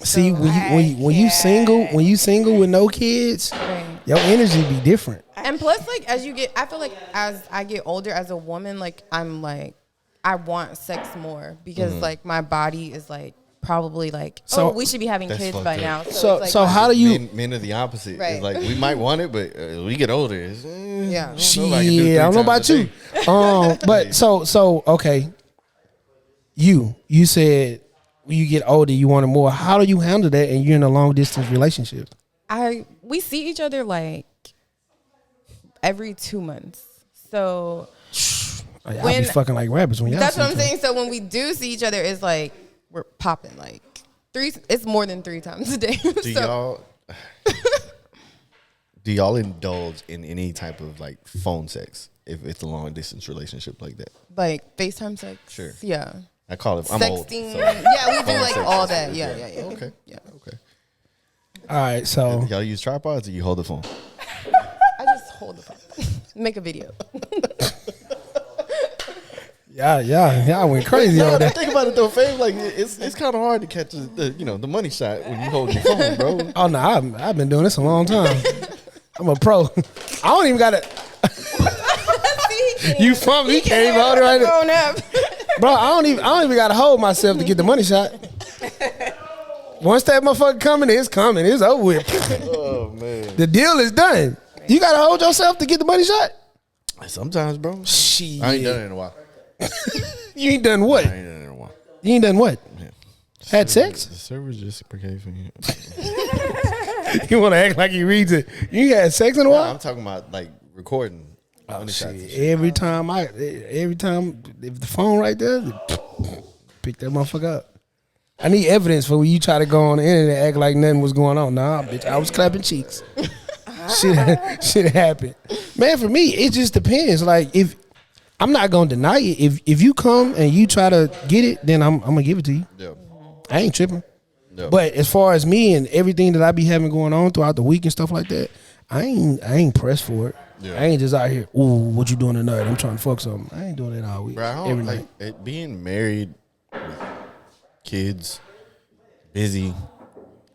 See, when you single with no kids, Right. your energy be different. And plus, like as you get, I feel like as I get older as a woman, like I'm like I want sex more because like my body is like probably like So- we should be having That's kids fucked by up. now. So it's like, how do you? Men are the opposite. Right. It's like we might want it, but we get older. It's, Yeah. Shit, I don't know about you. But so okay. You said when you get older, you want it more. How do you handle that? And you're in a long distance relationship. we see each other like every 2 months. So Y'all When- be fucking like rabbits when y'all. that's see what I'm each other. saying. So when we do see each other, it's like we're popping like 3. It's more than 3 times a day. Do y'all indulge in any type of like phone sex if it's a long distance relationship like that? Like FaceTime sex. Sure. Yeah. I call it. I'm old. Sexting. So. Yeah, we do like all that. Yeah. Okay. Yeah. Okay. All right, so Y'all use tripods or you hold the phone? I just hold the phone. Make a video. y'all went crazy on that. Think about it though, Fave. Like it's kind of hard to catch the money shot when you hold your phone, bro. Oh no, I've been doing this a long time. I'm a pro. I don't even got it. You from me? Can't even hold it right now. Bro, I don't even gotta hold myself to get the money shot. Once that motherfucker coming, it's coming. It's over with. Oh man, the deal is done. You gotta hold yourself to get the money shot. Sometimes, bro. Shit. I ain't done it in a while. You ain't done what? I ain't done it in a while. You ain't done what? Yeah. Had sex? The server's just okay for you. You want to act like he reads it. You had sex in a No, while? I'm talking about like recording. Oh, shit. Every time, if the phone right there, pick that motherfucker up. I need evidence for when you try to go on the internet and act like nothing was going on. Nah, bitch, I was clapping cheeks. shit happened. Man, for me, it just depends. Like, if I'm not gonna deny it. If you come and you try to get it, then I'm gonna give it to you. Yeah. I ain't tripping. Yeah. But as far as me and everything that I be having going on throughout the week and stuff like that, I ain't pressed for it. Yeah. I ain't just out here, ooh, what you doing tonight? I'm trying to fuck something. I ain't doing that all week. Bro, I don't, every like, night. it, being married, with kids, busy.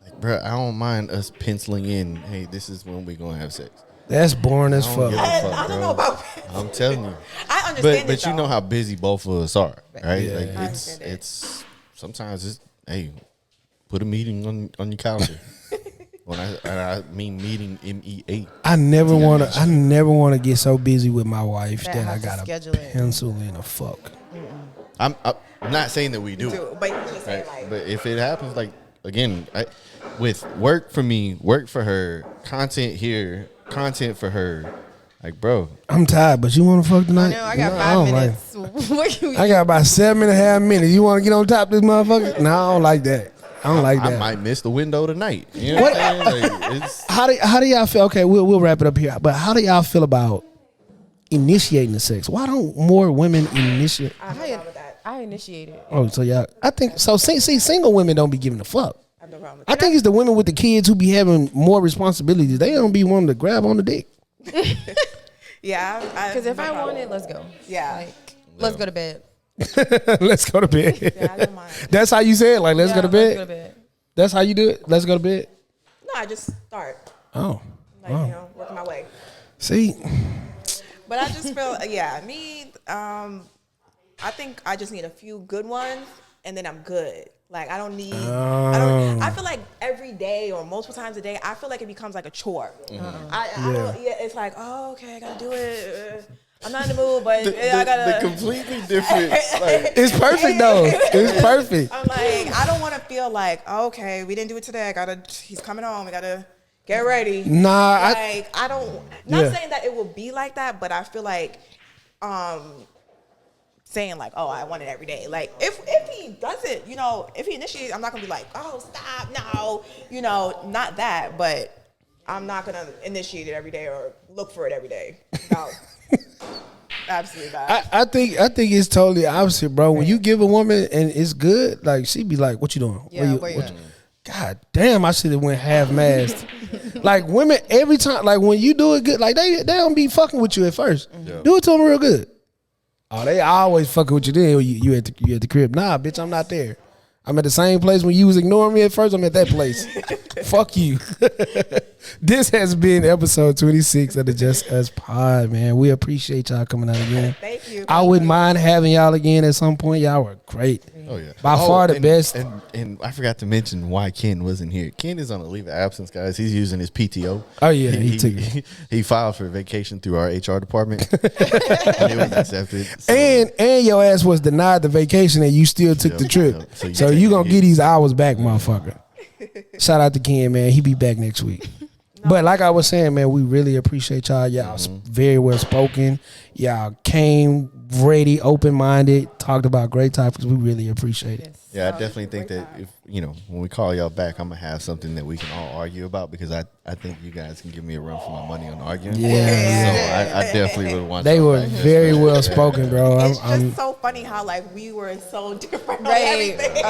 Like, bro, I don't mind us penciling in. Hey, this is when we gonna have sex. That's boring as I fuck. don't give a fuck, I don't bro. know about. I'm telling you. I understand But it, you know though. how busy both of us are, right? Yeah. Like I understand it. it's sometimes it's hey, put a meeting on your calendar. When I mean meeting MEA. I never wanna get so busy with my wife That that I I have to gotta schedule it. pencil in a fuck. I'm not saying that we do. But you just saying Right? like. But if it happens, like again, with work for me, work for her, content here, content for her, like bro, I'm tired, but you wanna fuck tonight? I know. I got No, 5 don't minutes. What can we I got about 7.5 minutes. You wanna get on top of this motherfucker? No, I don't like that. I don't like I that. might miss the window tonight. You know what I'm saying? Like, it's, How do y'all feel? Okay, we'll wrap it up here. But how do y'all feel about initiating the sex? Why don't more women initiate? I have no problem with that. I initiated. Oh, so y'all, I think so. See, single women don't be giving a fuck. I have no problem with I that. think it's the women with the kids who be having more responsibilities. They don't be wanting to grab on the dick. Yeah, Because if I want it, let's go. Yeah. Like, let's go to bed. Let's go to bed. Yeah, I don't mind. That's how you say it. Like, let's go to Yeah, bed. Let's go to bed. That's how you do it. Let's go to bed. No, I just start. Oh, Like, working my way. see, But I just feel, me, I think I just need a few good ones, and then I'm good. Like, I don't need, I feel like every day or multiple times a day, I feel like it becomes like a chore. I don't, it's like, oh, okay, I gotta do it. I'm not in the mood, but I gotta. the completely different. Like, it's perfect though. It's perfect. I'm like, I don't want to feel like, oh, okay, we didn't do it today. He's coming home. We gotta get ready. Nah, I don't. Not Yeah. saying that it will be like that, but I feel like, saying like, oh, I want it every day. Like, if he does it, if he initiates, I'm not gonna be like, oh, stop, no, not that. But I'm not gonna initiate it every day or look for it every day. No. Absolutely not. I think it's totally opposite, bro. When you give a woman and it's good, like she be like, "What you doing? Yeah, where you at?" God damn, I should have went half-mast. Like women, every time, like when you do it good, like they don't be fucking with you at first. Yeah. Do it to them real good. Oh, they always fucking with you. Then you at the crib. Nah, bitch, I'm not there. I'm at the same place when you was ignoring me at first. I'm at that place. Fuck you. This has been episode 26 of the Just Us Pod, man. We appreciate y'all coming out again. Thank you. I wouldn't mind having y'all again at some point. Y'all were great. oh yeah, By far the best. And I forgot to mention why Ken wasn't here. Ken is on a leave of absence, guys. He's using his PTO. Oh yeah, he took it. He filed for vacation through our HR department. And it was accepted. So, And your ass was denied the vacation and you still took the trip. Yeah. So you gonna get these hours back, motherfucker. Shout out to Ken, man. He be back next week. But like I was saying, man, we really appreciate y'all. Y'all very well spoken. Y'all came ready, open minded, talked about great topics. We really appreciate it. Yeah, I definitely think that if when we call y'all back, I'm gonna have something that we can all argue about because I think you guys can give me a run for my money on arguing. Yeah. So I definitely would want. They y'all were back just very for that. well spoken, bro. It's just so funny how like we were so different on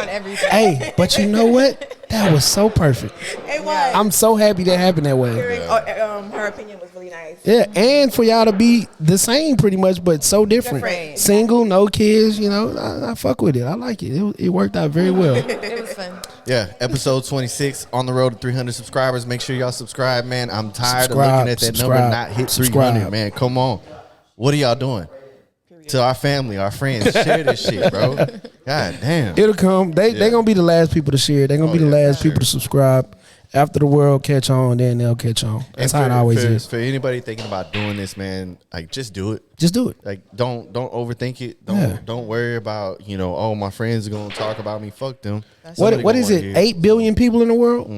everything. Hey, but you know what? That was so perfect. It was. I'm so happy that happened that way. Hearing, her opinion was really nice. Yeah, and for y'all to be the same pretty much, but so different. Single, no kids, I fuck with it. I like it. It worked out very well. It was fun. Yeah, episode 26 on the road to 300 subscribers. Make sure y'all subscribe, man. I'm tired of looking at that number not hit 300, man. Come on. What are y'all doing? To our family, our friends, share this shit, bro. God damn. It'll come. They gonna be the last people to share. They're gonna be the last people to subscribe. After the world catch on, then they'll catch on. That's how it always is. For anybody thinking about doing this, man, like just do it. Just do it. Like don't overthink it. Don't worry about my friends are gonna talk about me. Fuck them. What is it? 8 billion people in the world.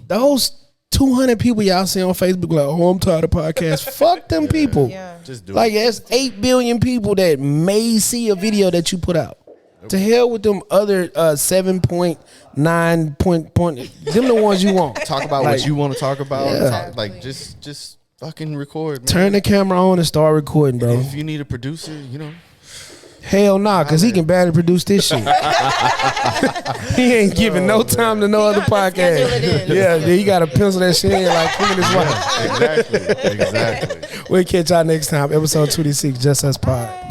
Those 200 people y'all see on Facebook like, oh, I'm tired of podcasts. Fuck them people. Yeah. Just do it. Like there's 8 billion people that may see a video that you put out. To hell with them other 7.9 them the ones you want. Talk about what you want to talk about. Yeah. Like just fucking record, man. Turn the camera on and start recording, bro. If you need a producer, Hell nah, because he can barely produce this shit. He ain't giving no time to no other podcast. Yeah, he got to pencil that shit in like him and his wife. Exactly. We'll catch y'all next time. Episode 26, Just Us Pod.